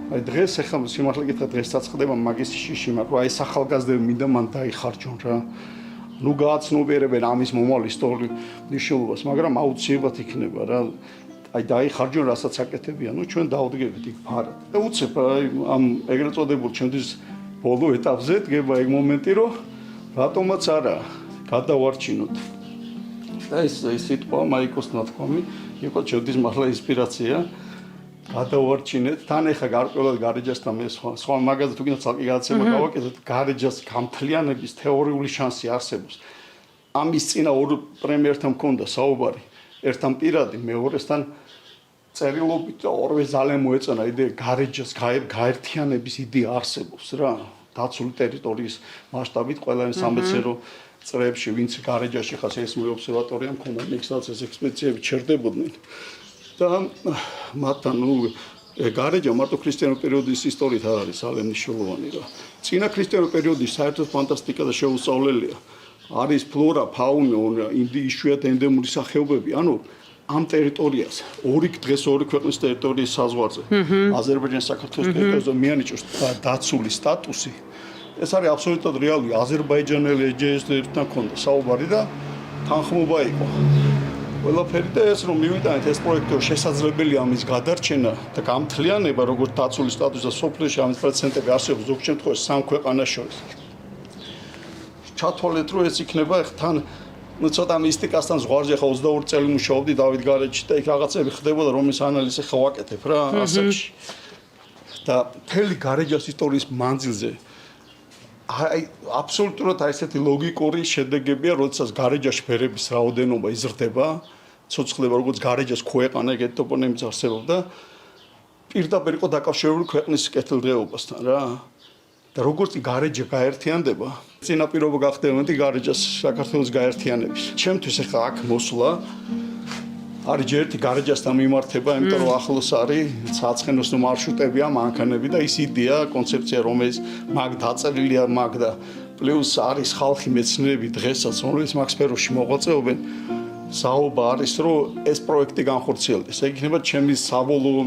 აი დღეს ახლა სიმართლე გითხრათ დღესაც ხდება მაგის შიში, მაგრამ აი ახალგაზრდები მინდა მან დაიხარჯონ რა. ნუ გააცნობიერებენ ამის მომავალ ისტორიულ მნიშვნელობას, მაგრამ აუცილებლად იქნება რა. აი დაიხარჯონ რასაც აკეთებია, ნუ ჩვენ დავდგებით იქ ფარად. და უცებ აი ამ ეგრეთ წოდებულ ჩემთვის ბოლო ეტაპზე დგება ეგ მომენტი, რომ რატომაც არა გადავარჩინოთ. და ეს სიტყვა მაიკოს ნათქვამი იყო ჩემთვის მართლა ინსპირაცია გადავარჩინეთ თან ეხა გარკვეულად გარეჯასთან მე სხვა მაგაზე თუ კიდევ ცალკე გადაცემა გავაკეთოთ გარეჯას გამთლიანების თეორიული შანსი არსებობს ამის წინა ორ პრემიერთან მქონდა საუბარი ერთთან პირადი მეორესთან წერილობით და ორვე ძალიან მოეწონა იდეა გარეჯას გაერთიანების იდეა არსებობს რა დაცული ტერიტორიის მასშტაბით ყველანი სამეცნიერო წრეებში ვინც გარეჯაში ხა სეისმური ობსერვატორია მქონდა მიქსაც ეს ექსპედიციები ჩერდებოდნენ და მათთან ნუ გარეჯა მარტო ქრისტიანულ პერიოდის ისტორიით არ არის ძალიან მნიშვნელოვანი რა წინა ქრისტიანულ პერიოდის საერთოდ ფანტასტიკა და შეუსწავლელია არის ფლორა ფაუნა იშვიათ ენდემური სახეობები ანუ ამ ტერიტორიას დღეს ორი ქვეყნის ტერიტორიის საზღვარზე აზერბაიჯანის საქართველოს ტერიტორიაზე მიანიჭოს დაცული სტატუსი ეს არის აბსოლუტურად რეალური აზერბაიჯანელი ეჯეისთან ქონდა საუბარი და თანხმობა იყო. ყველაფერი და ეს რომ მივიტანეთ ეს პროექტი შესაძლებელია ამის გადარჩენა და გამთლიანება როგორც დაცული სტატუსი და სოფლიოში ამის პრეცედენტები არსებობს ზოგ შემთხვევაში სამ ქვეყანას შორის. ჩათვალეთ რომ ეს იქნება თან ну ცოტა მისტიკასთან ზღვარზე ხა 22 წელი მუშაობდი დავით გარეჯში და იქ რაღაცები ხდებოდა რომის ანალიზი ხა ვაკეთებ რა ასაკში. და მთელი გარეჯას ისტორიის მანძილზე აი აბსოლუტურად აი ესეთი ლოგიკური შედეგებია, როდესაც გარეჯაში ფერების რაოდენობა იზრდება, ცოცხლება როგორც გარეჯას ქვეყანა ეგეთ ტოპონიმიც არსებობდა. პირდაპირ იყო დაკავშირებული ქვეყნის კეთილდღეობასთან რა. და როგორც გარეჯა გაერთიანდება, წინაპირობა გახდება მეტი გარეჯას საქართველოს გაერთიანების. ჩემთვის ახლა აქ მოსვლა არის ჯერ ერთი გარეჯასთან მიმართება, იმიტომ რომ ახლოს არის საცხენოსნო მარშრუტებია, მანქანები და ის იდეა, კონცეფცია, რომელიც მაგ დაწერილია მაგ და პლუს არის ხალხი მეცნიერები დღესაც, რომელიც მაგ სფეროში მოღვაწეობენ. საუბარი არის, რომ ეს პროექტი განხორციელდეს. ეგ იქნება ჩემი საბოლოო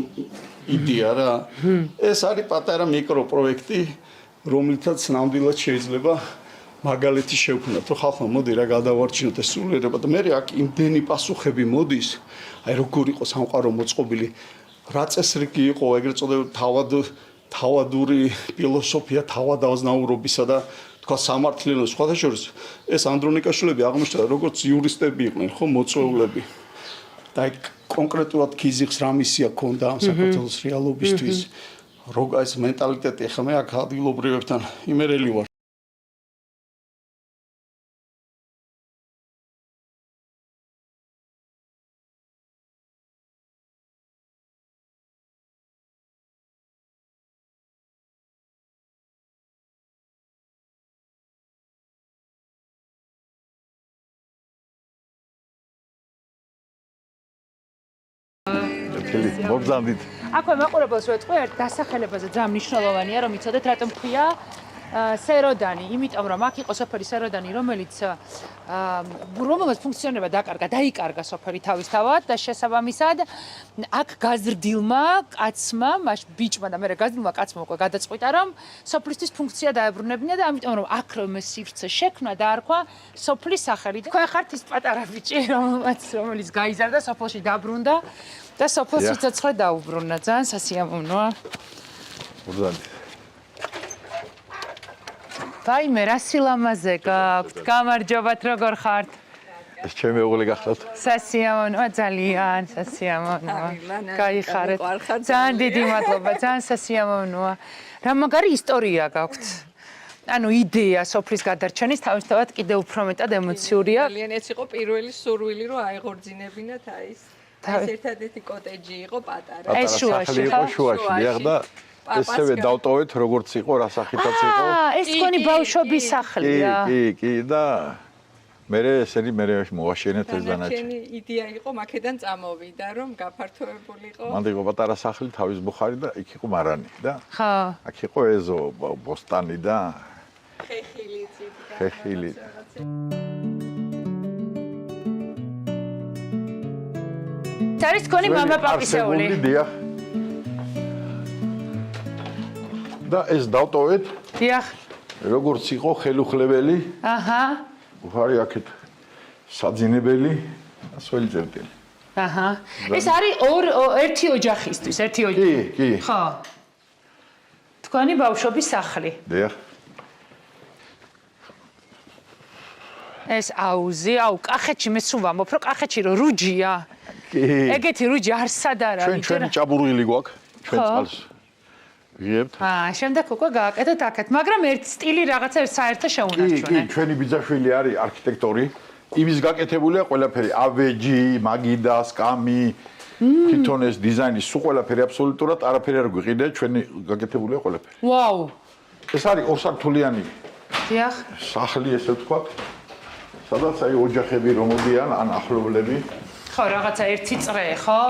იდეა რა. ეს არის პატარა მიკრო პროექტი, რომლითაც ნამდვილად შეიძლება მაგალითი შევქმნათ, რომ ხალხმა მოდი რა გადავარჩინოთ ეს სულიერება და მე აქ იმდენი პასუხები მოდის, აი როგორ იყო სამყარო მოწყობილი, რა წესრიგი იყო ეგრეთ წოდებული თავადური ფილოსოფია, თავადაზნაურობისა და თქვა სამართლიანობის სხვათა შორის ეს ანდრონიკაშვილები აღმოჩნდა როგორც იურისტები იყვნენ, ხო, მოწვეულები. და აი კონკრეტულად ქიზიხს რა მისია ჰქონდა ამ საქართველოს რეალობისთვის, როგორ ეს მენტალიტეტი ახლა მე აქ ადგილობრივებთან იმერელი ვარ. მოგზავნით აქვე მაყურებელს ვეთქვი ერთ დასახელებაზე ძალიან მნიშვნელოვანია რომ იცოდეთ რატომ ქვია სეროდანი, იმიტომ რომ აქ იყო სოფელი სეროდანი, რომელიც ფუნქციონირება დაიკარგა სოფელი თავისთავად და შესაბამისად აქ გაზრდილმა კაცმა, ბიჭმა და მერე გაზრდილმა კაცმა უკვე გადაწყვიტა რომ სოფლისთვის ფუნქცია დაებრუნებინა და ამიტომ რომ აქ რომ სივრცე შექმნა დაარქვა სოფლის სახელი. თქვენ ხართ ის პატარა ბიჭი, რომელიც გაიზარდა სოფელში დაბრუნდა და სოფელს სიცოცხლე დაუბრუნა. ძალიან სასიამოვნოა. მურდალი. ვაიმე, რა სილამაზე გაქვთ? გამარჯობათ, როგორ ხართ? ეს ჩემი უღლი გახლავთ. სასიამოვნოა, ძალიან სასიამოვნოა. გაიხარეთ. ძალიან დიდი მადლობა, ძალიან სასიამოვნოა. რა მაგარი ისტორია გაქვთ? ანუ იდეა სოფლის გადარჩენის თავისთავად კიდევ უფრო მეტად ემოციურია. ძალიან ეს იყო პირველი სურვილი რომ აეღორძინებინათ ეს ერთადერთი კოტეჯი იყო პატარა. ეს შუაში იყო შუაში, დიახ და ესევე დავტოვეთ როგორც იყო, რა სახითაც იყო. ეს თქვენი ბავშვობის სახლია. კი და მე მოვაშენეთ ეს დანარჩენი. ჩემი იდეა იყო მაქედან წამოვიდა რომ გაფართოებულიყო. მანდ იყო პატარა სახლი, თავის ბუხარი და იქ იყო მარანი და ხო. აქ იყო ეზო, ბოსტანი და ხეხილი. არის თქვენი მამა პაპისეული. დიახ. და ეს დავტოვეთ. დიახ. როგორც იყო ხელუხლებელი. აჰა. უხარი აქეთ საძინებელი, ასველი წერტილი. აჰა. ეს არის ერთი ოჯახისთვის, ერთი ოჯახი. კი. ხო. თქვენი ბავშვობის სახლი. დიახ. ეს აუზი, კახეთში მე სულ ვამბობ, რომ კახეთში რო რუჯია. კი. ეგეთი რუჯი არსად არ არის. ჩვენ ჭაბურღილი გვაქვს, ჩვენ წყალს. ვიღებთ. შემდეგ უკვე გააკეთეთ აქეთ, მაგრამ ერთ სტილი რაღაცა საერთო შეუნარჩუნეთ. კი, ჩვენი ბიძაშვილი არის არქიტექტორი. იმის გაკეთებულია ყველაფერი, ავეჯი, მაგიდა, სკამი, თვითონ ეს დიზაინი, სულ ყველაფერი აბსოლუტურად არაფერი არ გვიყიდა, ჩვენი გაკეთებულია ყველაფერი. ვაუ. ეს არის ორსართულიანი. დიახ. სახლი ესე ვთქვათ. სადაც აი ოჯახები რომ მოდიან, ან ახლობლები. ხო, რაღაცა ერთი წრე, ხო?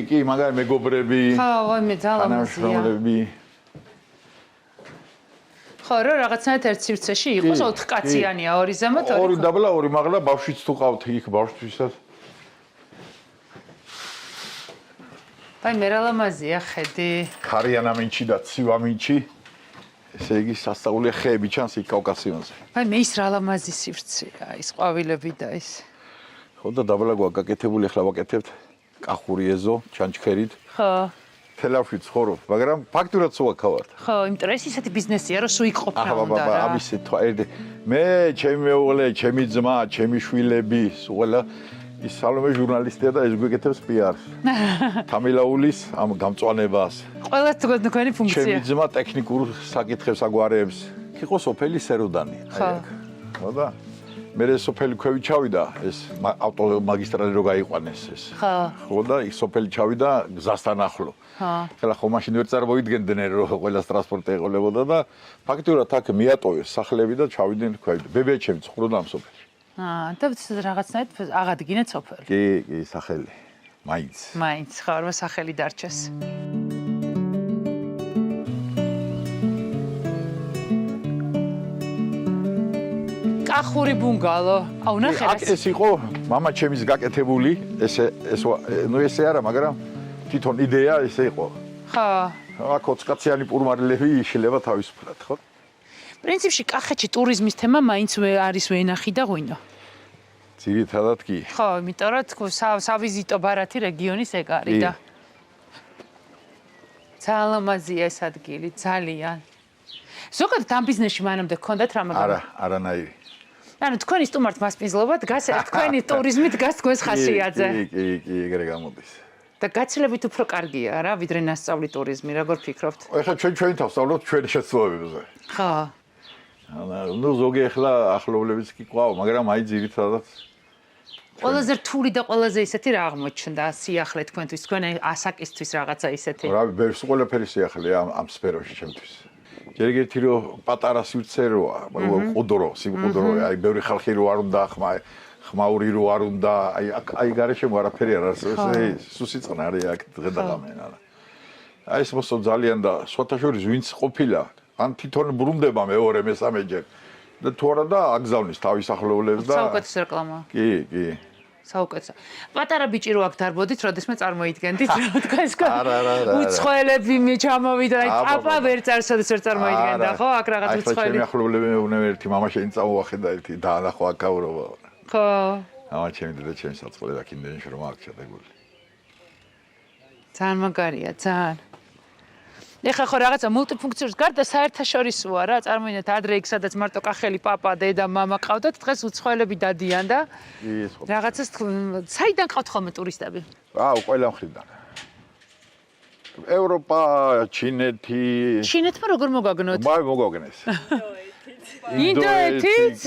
კი, მაგარი მეგობრები. ხო, ვაიმე, ძალიან თანამშრომლები. ხო, რა რაღაცნაირად ერთ სივრცეში იყოს 4 კაციანია, ორი ზემოთ, ორი დაბლა, ორი მაღლა, ბავშვიც თუ ყავთ იქ ბავშვთვისაც. აი, მე რა ლამაზია ხედი. ხარიანამინჩი და ცივამინჩი. ესე იგი სასწაულია ხეები ჩანს იქ კავკასიონზე. აი, მე ის რა ლამაზი სივრცეა, ის ყვავილები და ის. ხო და დაბლა გვაქვს გაკეთებული, ახლა ვაკეთებთ კახური ეზო, ჩანჩქერით. ხო. თელავში ცხოვრობ, მაგრამ ფაქტურად სუაქავართ. ხო, იმიტომ რომ ეს ისეთი ბიზნესია, რომ სულ იყოფნა უნდა რა. ამისი მე, ჩემი მეუღლე, ჩემი ძმა, ჩემი შვილები, სულ ყველა ის სალომე ჟურნალისტია და ეს გვეკეთებს პიარს. თამილაულის ამ გამწვანებას. ყველა თქვენი ფუნქცია. ჩემი ძმა ტექნიკურ საკითხებს აგვარებს. იყო სოფელი სეროდანი. ხო და მე სოფელი ქვევი ჩავიდა, ეს ავტომაგისტრალი რო გაიყვანეს ეს. ხო და ის სოფელი ჩავიდა გზასთან ახლო. ხლა ხო მაშინ ვერ წარმოიდგენდნენ რომ ყველა ტრანსპორტი ეყოლებოდა და ფაქტურად აქ მიატოვეს სახლები და ჩავიდნენ ქვევი. ბებიაჩემი ცხოვრობდა ამ სოფელში. და რაღაცნაირად აღადგინეთ სოფელი. კი, სახელი. მაინც, ხო, რომ სახელი დარჩეს. კახური ბუნგალო. აუ, ნახე რა. აქ ეს იყო მამა ჩემის გაკეთებული, ესე არა, მაგრამ თვითონ იდეა ესე იყო. ხო. აქ 20 კაციანი პურმარილები იშლება თავისუფლად, ხო? პრინციპში კახეთში ტურიზმის თემა მაინც არის ვენახი და ღვინო. ძირითადად კი. ხო, იმიტომ რომ სავიზიტო ბარათი რეგიონის ეგ არის და ძალიან ლამაზია ეს ადგილი, ძალიან. ზოგადად ამ ბიზნესში მანამდე გქონდათ რამე? არანაირი. ანუ თქვენი სტუმართ მასპინძლობა დგას, თქვენი ტურიზმი დგას თქვენს ხასიათზე. კი, ეგრე გამოდის. და გაცილებით უფრო კარგია რა, ვიდრე ნასწავლი ტურიზმი, როგორ ფიქრობთ? ეხლა ჩვენ თავსავლობთ ჩვენი შეცდომებებზე. ხო. ანუ ზოგი ახლა ახლობლებიც კი ყავ, მაგრამ აი ძირითადად ყველაზე რთული და ყველაზე ისეთი რა აღმოჩნდა სიახლე თქვენთვის, თქვენ ასაკისთვის რაღაცა ისეთი. რა, ბევრს ყველაფერი სიახლეა ამ სფეროში ჩემთვის. ჯერ-ერთი რომ პატარა სივრცე როა, ყუდრო, სიმყუდროა, აი ბევრი ხალხი რო არ უნდა ხმაური რო არ უნდა, აი გარეშემო არაფერი არ არის, ეს სუსიწყნარია აქ დღე და ღამე, არა. აი ეს მოსო ძალიან და სხვათაშორის ვინც ყოფილა, ან თვითონ ბრუნდება მეორე მესამეჯერ და თუ არა და აგზავნის თავის ახლობლებს და საუკეთესო რეკლამა. კი. საუკეთესო. პატარა ბიჭი რო აქ დარბოდით, როდესმე წარმოიდგენდით, რა თქვა ეს არა. უცხოელები მე ჩამოვიდა, აი პაპა ვერ წარსოდეს ვერ წარმოიდგენდა, ხო? აქ რაღაც უცხოელი. ჩემი ახლობლები მეუბნე ერთი მამა შენ წამოახედა ერთი დაანახო აქაურობა. ხო. ამა ჩემი დედა ჩემი საწყლე და კიდეში რომ აქ ჩადებული. ძალიან მაგარია, ძალიან. ეხლა ხო რაღაცა მულტიფუნქციურს გარდა საერთაშორისოა რა, წარმოიდგინეთ ადრე იქ სადაც მარტო კახელი პაპა, დედა, მამა ყავდათ, დღეს უცხოელები დადიან და რაღაცას საიდან ყავთ ხოლმე ტურისტები? ყველა მხრიდან. ევროპა, ჩინეთი. ჩინეთმა როგორ მოგაგნოთ? მოგაგნეს. ინდოეთიც?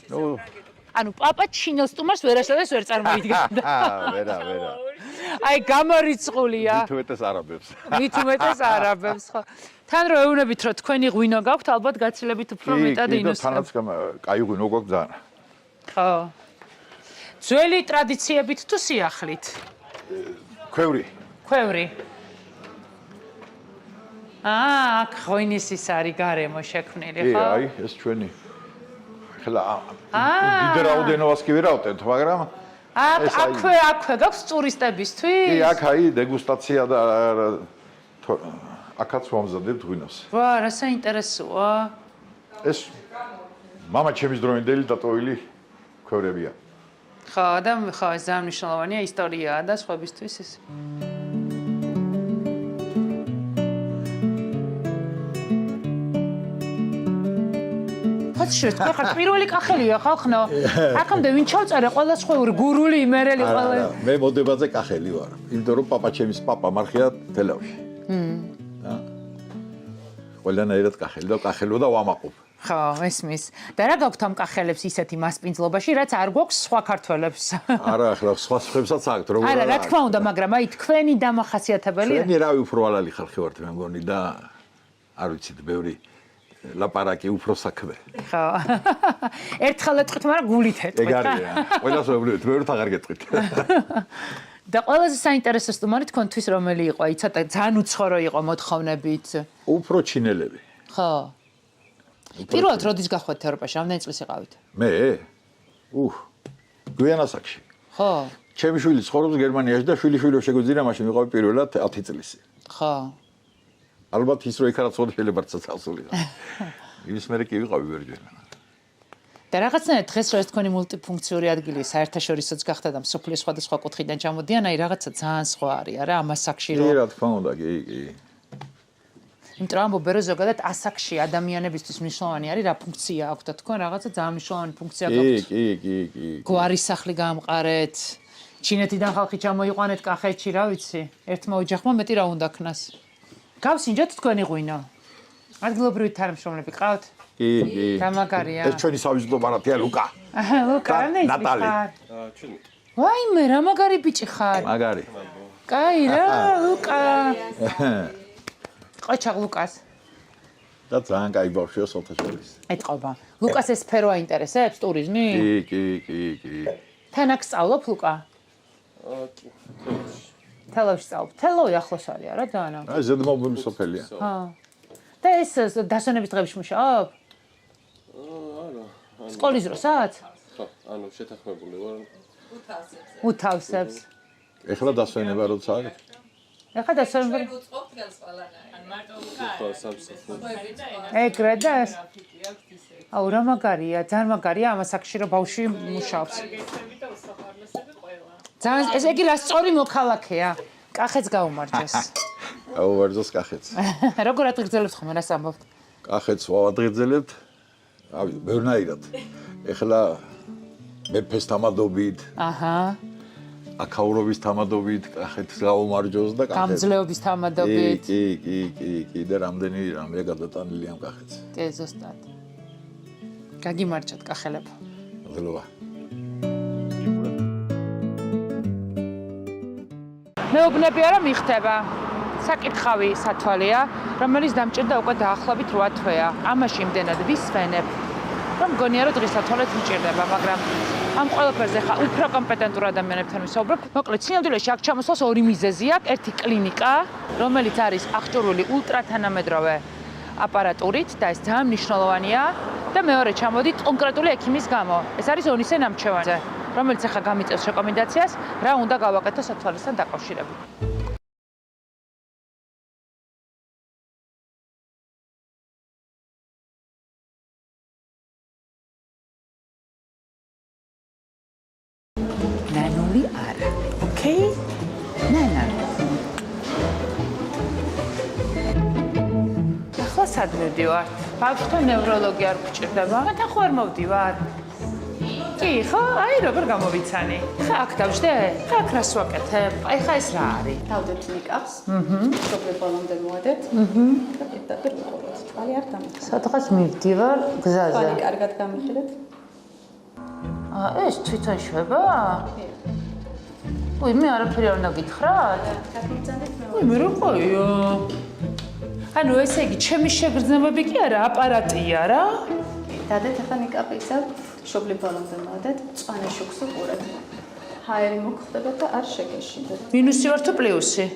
ნუ ანუ პაპა ჩინელს სტუმარს ვერასოდეს ვერ წარმოიდგენდა. ვერა. აი გამორიცხულია. მით უმეტეს არაბებს. მით უმეტეს არაბებს, ხო. თან რო ეუბნებით, რომ თქვენი ღვინო გაქვთ, ალბათ გაცილებით უფრო მეტად ინუსტა. თანაც კაი ღვინო გვაქვს ძალიან. ხო. ძველი ტრადიციებით თუ სიახლით? ქვევრი. აქ ღვინის ის არის გარემო შექმნილი, ხო? აი, ეს ჩვენი. ხლა დიდ რაოდენობას კი ვერავდეთ, მაგრამ აქვე გაქვს ტურისტებისთვის? კი, აქ აი დეგუსტაცია და აქაც ვამზადებთ ღვინოს. ვა, რა საინტერესოა. ეს მამა ჩემის დროინდელი დატოვილი ქვევრებია. ხო, და ხო, ეს ძალიან მნიშვნელოვანია ისტორიაა და სხვებისთვის ეს. ხოჩშეთ, ხარ პირველი კახელია ხალხნო. აქამდე ვინ ჩავწერე ყველა სხვეული გურული იმერელი ყველა. მე მოდებაზე კახელი ვარ. იმიტომ რომ პაპა ჩემის პაპა მარხია თელავში. და ყველანაირად კახელი და კახელო და ვამაყობ. ხო, ესმის. და რა გაქვთ ამ კახელებს ისეთი მასპინძლობაში, რაც არ გვაქვს სხვა ქართველებს? არა, ახლა სხვა ხებსაც აქვს, როგორ არა, რა თქმა უნდა, მაგრამ აი თქვენი დამახასიათებელი. ჩვენი რავი უფრო ალალი ხალხი ვართ მე მგონი და არ ვიცით, ბევრი ლაპარაკი უფრო საქმე. ხო. ერთხელ ეთქვით, მაგრამ გულით ეთქვით. ეგ არის. ყველას ვეუბნებით, ბევრთ აღარ გეტყვით. და ყველაზე საინტერესო სტუმარი თქვენთვის რომელი იყო? აი ცოტა ძალიან უცხორო იყო მოთხოვნებით. უფრო ჩინელები. ხო. პირველად როდის გახვედით ევროპაში? რამდენი წლის იყავით? მე? გვიანასაკში. ხო. ჩემი შვილი ცხოვრობს გერმანიაში და შვილიშვილო შეგვიძლია მაშინ ვიყავი პირველად 10 წლისი. ხო. ალბათ ის რო იქ არა ცოტა შეიძლება წასულიყო. ის მე კი ვიყავი ვერჯერ. და რაღაცნაირად დღეს რო ეს თქვენი მულტიფუნქციური ადგილი საერთაშორისოც გახდა და მსოფლიოს სხვადასხვა კუთხიდან ჩამოდიან, აი რაღაცა ძალიან სხვა არის არა ამ ასაკში კი რა თქმა უნდა, კი. იმიტომ რომ ამბობ რომ ზოგადად ასაკში ადამიანებისთვის მნიშვნელოვანი არის რა ფუნქცია აქვს და თქვენ რაღაცა ძალიან მნიშვნელოვანი ფუნქცია გაქვთ. კი. გვარის სახლი გამყარეთ. ჩინეთიდან ხალხი ჩამოიყვანეთ კახეთში, რა ვიცი. ერთმა ოჯახმა მეტი რა უნდა ქნას. გავსინჯოთ თქვენი ღვინო. ადგილობრივი თანამშრომლები ყავთ? კი. და მაგარია. ეს ჩვენი სავიზიტო ბარათია ლუკა. ლუკა, ნატალი. ჩვენი. ვაიმე, რა მაგარი ბიჭი ხარ. მაგარი. კაი რა, ლუკა. ყოჩაღ ლუკას. და ძალიან კაი ბავშვია სოთაშორის. ეთყობა. ლუკას ეს სფერო აინტერესებს ტურიზმი? კი. თან აქ სწავლობ ლუკა? კი. თელავში სწავლობ. თელავი ახლოს არის არა ძალიან? აი ზედმობილი სოფელია. ჰა. და ეს დასვენების დღეებში მუშაობ? არა. სკოლის დროსაც? ხო, ანუ შეთანხმებული ვარ. უთავსებს. ეხლა დასვენება როცა არის? ეხლა დასვენება. უწყობთ განს ყველანაირად. ან მარტო ხო, სამსახური. ეგრე და ეს. აუ რა მაგარია, ძალიან მაგარია ამ ასაკში რომ ბავშვი მუშაობს. ძალიან ეს იგი რა სწორი მოქალაქეა. კახეთს გაუმარჯოს. აუვარძოს კახეთს. როგორ ადღრძელებთ ხომ რას ამბობთ? კახეთს ვავადღრძელებთ. რავი, ბევრნაირად. ეხლა მეფეს თამადობით. აჰა. აქაურობის თამადობით, კახეთს გაუმარჯოს და კახეთს. გამძლეობის თამადობით. კი და რამდენი რამე გადატანილი ამ კახეთს. კი, ზუსტად. გაგიმარჯოთ კახელებო. მადლობა. მეუბნებია რომ იხდება. საკითხავი სათვალეა, რომელიც დამჭირდა უკვე დაახლოებით 8 თვეა. ამაში იმდენად ვისვენებ, რომ მგონია რომ დღის სათვალეთ მჭირდება, მაგრამ ამ ყველაფერზე ხა უფრო კომპეტენტურ ადამიანებთან ვისაუბრებ. მოკლედ, სინამდვილეში აქ ჩამოსვლას ორი მიზეზი აქვს. ერთი კლინიკა, რომელიც არის აღჭურვილი ულტრათანამედროვე აპარატურით და ეს ძალიან მნიშვნელოვანია და მეორე ჩამოდით კონკრეტული ექიმის გამო. ეს არის ონისე ნამჩევანზე, რომელიც ახლა გამიწევს რეკომენდაციას, რა უნდა გავაკეთო სათვალისთან დაკავშირებით. ნანული არა. ოკეი? ნანა. ახლა სად მივდივართ? ბავშვთან ნევროლოგი არ გჭირდება? მათთან ხო არ მოვდივარ? კი, ხო? აი როგორ გამოვიცანი. ხა აქ დავждე? ხა აქ რას ვაკეთებ? აი ხა ეს რა არის? დავდებთ ნიკაპს. მშობლები ბოლომდე მოადეთ. და პირდაპირ ვიყუროთ. თვალი არ დამიხილეთ. სადღაც მივდივარ გზაზე. თვალი კარგად გამიხილეთ. ეს თვითონ შვება? უი, მე არაფერი არ უნდა გითხრათ? უი, მე რა ყოიო? ანუ ესე იგი, ჩემი შეგრძნებები კი არა, აპარატია რა? დადეთ ახლა ნიკაპი ისევ მშობლები ბოლომდე მოადეთ. მწვანე შუქს უყურეთ. ჰაერი მოგხდება და არ შეგეშინდეთ. მინუსი ვარ თუ პლუსი?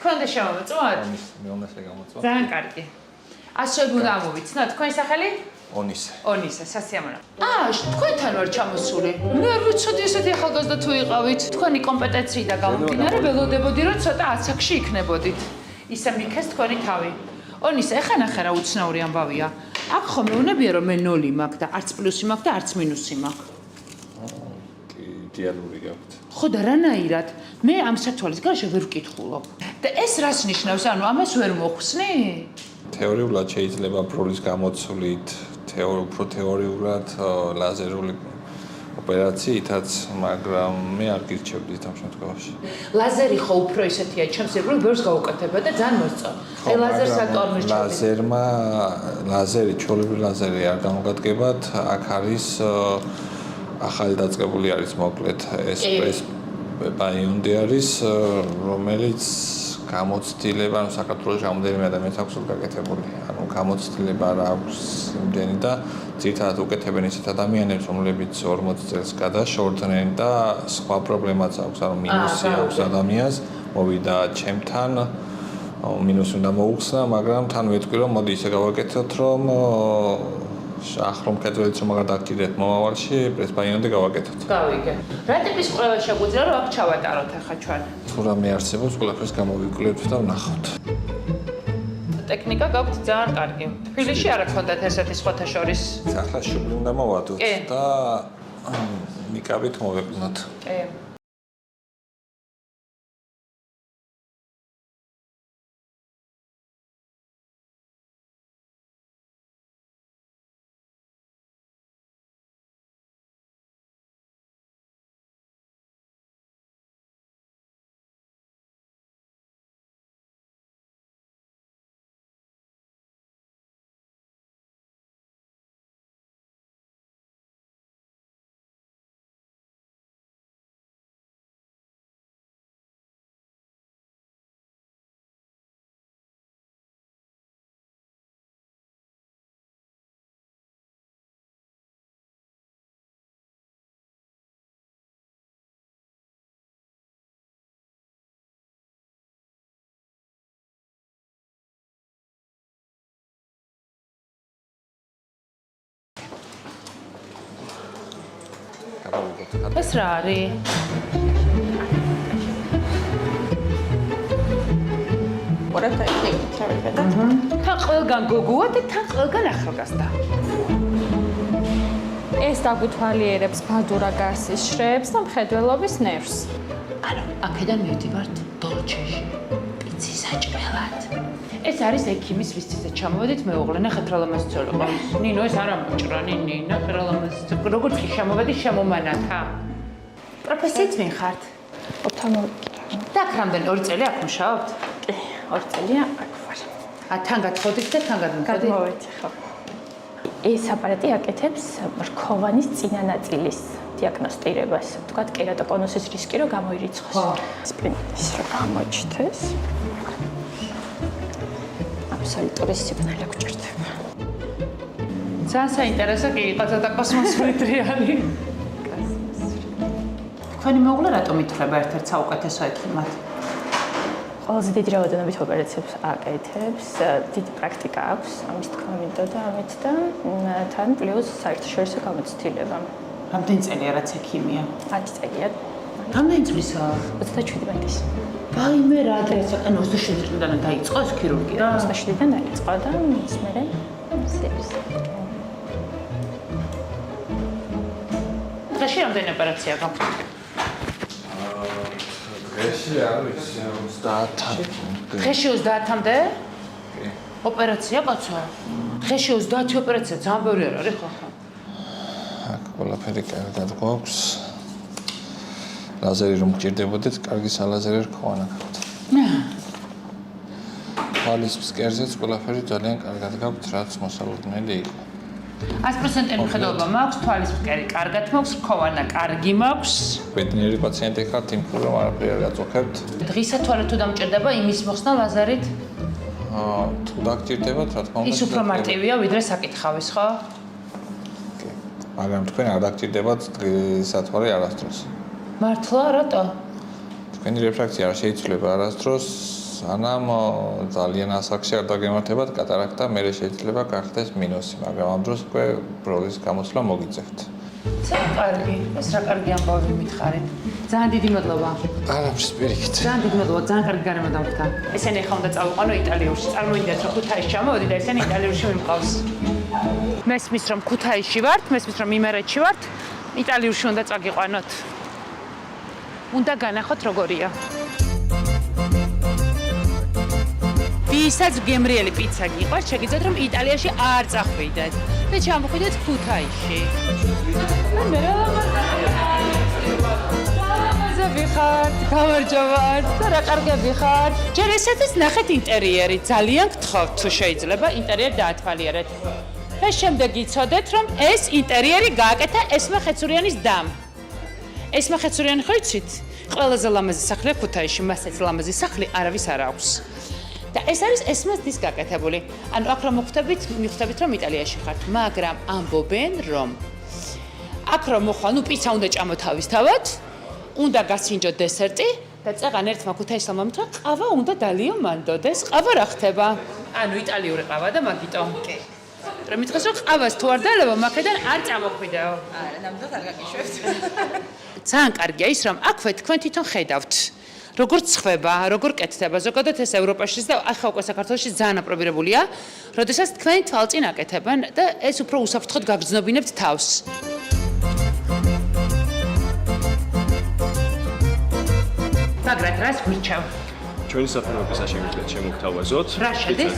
თქვენ შემოვეწვათ? მეომესე გამოწვა. ძალიან კარგი. ასე უნდა ამოვიცნოთ. თქვენი სახელი? ონისე. ონისე, სასიამოვნო. თქვენთან ვარ ჩამოსული. მე არ ვიცოდი ესეთი ახალგაზრდა თუ იყავით. თქვენი კომპეტენციიდან გამომდინარე ველოდებოდი, რომ ცოტა ასაკში იქნებოდით. ისე მიქეს თქვენი თავი. ონისე, ეხლა ნახე რა უცნაური ამბავია. აქ ხომ მეუნებია რომ მე 0 მაქვს და არც პლუსი მაქვს და არც მინუსი მაქვს. კი, იდეალური გაქვთ. ხო და რანაირად? მე ამ სათვალის გარშე ვერ ვკითხულობ. და ეს რას ნიშნავს? ანუ ამას ვერ მოხსნი? თეორიულად შეიძლება ბროლის გამოცვლით, უფრო თეორიულად ლაზერული ოპერაციითაც, მაგრამ მე არ გირჩევდით ამ შემთხვევაში. ლაზერი ხო უფრო ისეთია, ჩემს ეროვნულ ბევრს გავუკეთებ და ძალიან მოსწო. აი ლაზერს ატარ მერჩევდი. ლაზერი, ჩვეულებრივი ლაზერი არ გამოგადგებათ, აქ არის ახალი დაწყებული არის მოკლედ ეს ბაიონდი არის, რომელიც გამოცდილება, ანუ საქართველოს რამდენიმე ადამიანს აქვს გაკეთებული. ანუ გამოცდილება რა აქვს იმდენი და ძირითადად უკეთებენ ისეთ ადამიანებს, რომლებიც 40 წელს გადაშორდნენ და სხვა პრობლემაც აქვს, ანუ მინუსი აქვს ადამიანს, მოვიდა ჩემთან, მინუსი უნდა მოუხსნა, მაგრამ თან ვეთქვი, რომ მოდი ისე გავაკეთოთ, რომ ახლო მხედველიც რომ აღარ დაგჭირდეთ მომავალში, პრესბაიონდი გავაკეთოთ. გავიგე. რა ტიპის ყველა შეგვიძლია რომ აქ ჩავატაროთ ახლა ჩვენ? თუ რამე არსებობს, ყველაფერს გამოვიკვლევთ და ვნახავთ. ტექნიკა გაქვთ ძალიან კარგი. თბილისში არ აქონდათ ესეთი სხვათა შორის. ახლა შუბლი უნდა მოვადოთ და ნიკაბით მოვეყნოთ. კი. ეს რა არის? ვიყურებთ აი კითხავებდა. თან ყველგან გოგოა და თან ყველგან ახალგაზრდა. ეს დაგუთვალიერებს ბადურა გარსის შრეებს და მხედველობის ნერვს. ანუ აქედან მივდივართ დოლჩეში. პიცის საჭმელად. ეს არის ექიმის ვისცეზე ჩამოვედით მეუღლე ნახეთ რა ლამაზი ცოლო ყავს. ნინო ეს არა მოჭრა ნინო რა ლამაზი. როგორც კი შემოვედი შემომანათა. პროფესიით ვინ ხართ? ოფთალმოლოგი. და აქ რამდენი 2 წელი აქ მუშაობთ? კი, 2 წელია აქ ვარ. თან გათხოვდით და თან გადმოვიდით. გადმოვედი ხო. ეს აპარატი აკეთებს რქოვანის წინა ნაწილის დიაგნოსტირებას, თქვათ კერატოკონუსის რისკი რომ გამოირიცხოს. სპინდის რომ გამოჩნდეს. აბსოლუტური სიგნალი გვჭირდება. ძალიან საინტერესო კი იყო ცოტა კოსმოსური ტრიალი. თქვენი მეუღლე რატომ ითვლება ერთ-ერთ საუკეთესო ექიმად? ყველაზე დიდი რაოდენობით ოპერაციებს აკეთებს, დიდი პრაქტიკა აქვს, ამის თქმა მინდოდა ამით და თან პლუს საერთაშორისო გამოცდილება. რამდენი წელია რაც ექიმია? 10 წელია. რამდენი წლისაა? 37-ის. ვაიმე რა დღესაც ანუ 27 წლიდან დაიწყო ეს ქირურგია? 27-დან დაიწყო და ის მერე სერვისი. დღეში რამდენი ოპერაცია გაქვს? დღეში არის 30-მდე. დღეში 30-მდე? კი. ოპერაცია კაცო? დღეში 30 ოპერაცია ძალიან ბევრი არ არის ხო? აქ ყველაფერი კარგად გვაქვს. ლაზერი რომ გჭირდებოდეთ, კარგი სალაზერი რქოვანა გაქვთ. თვალის ფსკერზეც ყველაფერი ძალიან კარგად გაქვთ, რაც მოსალოდნელი იყო. 100% მხედველობა მაქვს, თვალის ფსკერი კარგად მაქვს, რქოვანა კარგი მაქვს. ბედნიერი პაციენტი ხართ, იმ რომ არაფერი არ გაწუხებთ. დღისა თვალე თუ დამჭირდება იმის მოხსნა ლაზერით? თუ დაგჭირდებათ, რა თქმა უნდა. ის უფრო მარტივია, ვიდრე საკითხავის, ხო? კი. მაგრამ თქვენ არ დაგჭირდებათ დღისა თვალე არასდროს. მართლა, რატო? თქვენი რეფრაქცია არ შეიძლება არასდროს, სანამ ძალიან ასაკში არ დაგემართებათ კატარაქტა, მერე შეიძლება გახდეს მინუსი, მაგრამ ამ დროს უკვე ბროლის გამოსვლა მოგიწევთ. ძალიან კარგი, ეს რა კარგი ამბავი მითხარით. ძალიან დიდი მადლობა. არაფრის პირიქით. ძალიან დიდი მადლობა, ძალიან კარგი გარემო დავხდა. ესენი ახლა უნდა წავიყვანო იტალიურში. წარმოვიდეთ, რომ ქუთაისში ჩამოვედი და ესენი იტალიურში მიმყავს. მესმის რომ ქუთაისში ვართ, მესმის რომ იმერეთში ვართ, იტალიურში უნდა წაგიყვანოთ. უნდა განახოთ როგორია. ვისაც გემრიელი პიცა გიყვართ, შეგიძლიათ რომ იტალიაში არ წახვიდეთ და ჩამოხვიდეთ ქუთაისში. მე რა ლამაზები ხართ, გამარჯობათ, რა კარგები ხართ. ჯერ ესეც ნახეთ ინტერიერი, ძალიან გთხოვთ თუ შეიძლება ინტერიერი დაათვალიერეთ. და შემდეგ იცოდეთ რომ ეს ინტერიერი გააკეთა ესმა ხეცურიანის დამ. ესმა ხეცურიანი ხო იცით? ყველაზე ლამაზი სახლია ქუთაისში, მასეც ლამაზი სახლი არავის არ აქვს. და ეს არის ესმას დის გაკეთებული. ანუ აქ რომ მიხვდებით რომ იტალიაში ხართ, მაგრამ ამბობენ რომ აქ რომ მოხვალ, ნუ პიცა უნდა ჭამოთავისთავად, უნდა გასინჯოთ დესერტი და წეღან ერთმა ქუთაისელმა მითხრა, ყავა უნდა დალიო მანდოდეს. ყავა რა ხდება? ანუ იტალიური ყავა და მაგიტო. კი. რომ მითხრეს რომ ყავას თუ არ დალებო, მაქედან არ წამოხვიდაო. არა, ნამდვილად არ გაკიშვებთ. ძალიან კარგია ის რომ აქვე თქვენ თვითონ ხედავთ. როგორ წხვება, როგორ კეთდება, ზოგადად ეს ევროპაშიც და ახლა უკვე საქართველოში ძალიან აპრობირებულია, როდესაც თქვენი თვალწინ აკეთებენ და ეს უფრო უსაფრთხოდ გაგრძნობინებთ თავს. მაგრამ რას გვირჩევ? ჩვენი საფრთხეებისა შემიძლია შემოგთავაზოთ. რა შედის?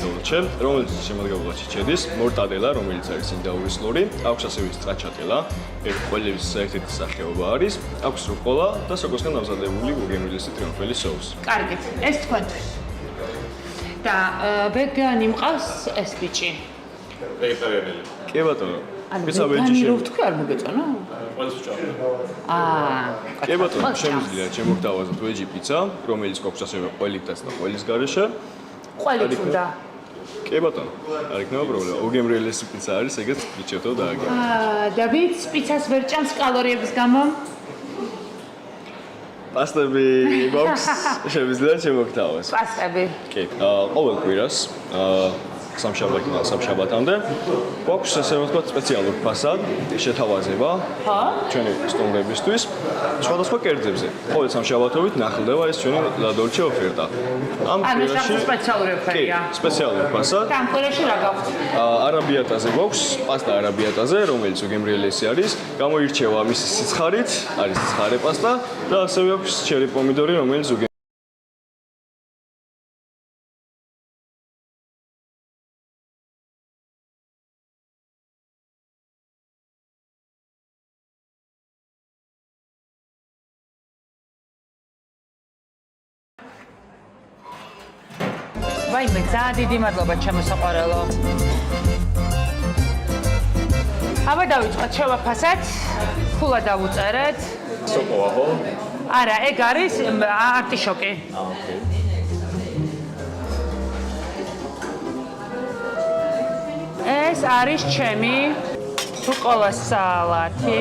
რომელიც შემადგენლობაში შედის მორტადელა, რომელიც არის ინდაურისლური, აქვს ასევე სტრაჩატელა, ერთ ყველების საერთო სახეობა არის, აქვს რუკოლა და სოკოსგან დამზადებული უგემრიელესი ტრიუმფელი соуს. კარგით, ეს თქვენთვის. და ვეგანი მყავს ეს ბიჭი. ვეგეტარიანელი. კი ბატონო. პიცა ვეჯი თქვი არ მოგეწონა? ყველას ვჭამთ. კი ბატონო, შემიძლია შემოგთავაზოთ ვეჯი პიცა, რომელიც გვაქვს ასევე ყველითაც და ყველის გარეშე. ყველით უნდა. კი ბატონო, არ იქნება პრობლემა. უგემრიელესი პიცა არის, ეგეც გიჩვენო და აგე. და ვინც პიცას ვერ ჭამს კალორიების გამო? პასტები გვაქვს, შემიძლია შემოგთავაზოთ. პასტები. კი, ყოველ კვირას სამშაბათამდე. გვაქვს ესე ვთქვათ სპეციალური ფასად შეთავაზება ჩვენი სტუმრებისთვის სხვადასხვა კერძებზე. ყოველ სამშაბათობით ნახდება ეს ჩვენი ლადორჩე ოფერტა. ამ კვირაში სპეციალური ოფერია. სპეციალური ფასად. ამ კვირაში რა გაქვთ? არაბიატაზე გვაქვს პასტა არაბიატაზე, რომელიც უგემრიელესი არის. გამოირჩევა მისი სიცხარით, არის ცხარე პასტა და ასევე აქვს ჩერი პომიდორი, რომელიც ვაიმე, ძალიან დიდი მადლობა ჩემო საყვარელო. აბა დავიწყოთ შევაფასეთ, ფულა დავუწერეთ. სოკოა ხო? არა, ეგ არის არტიშოკი. ოკეი. ეს არის ჩემი რუკოლას სალათი.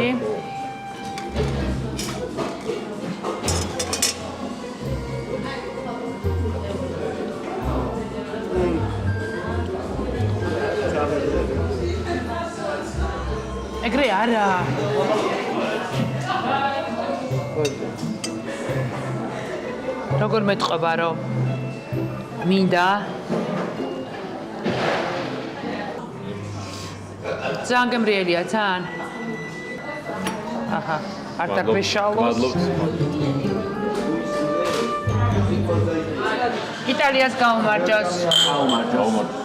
ეგრე არა. როგორ მეტყობა რომ მინდა ძალიან გემრიელია ძალიან. აჰა, არ დაგვეშალოს. იტალიას გაუმარჯოს. გაუმარჯოს.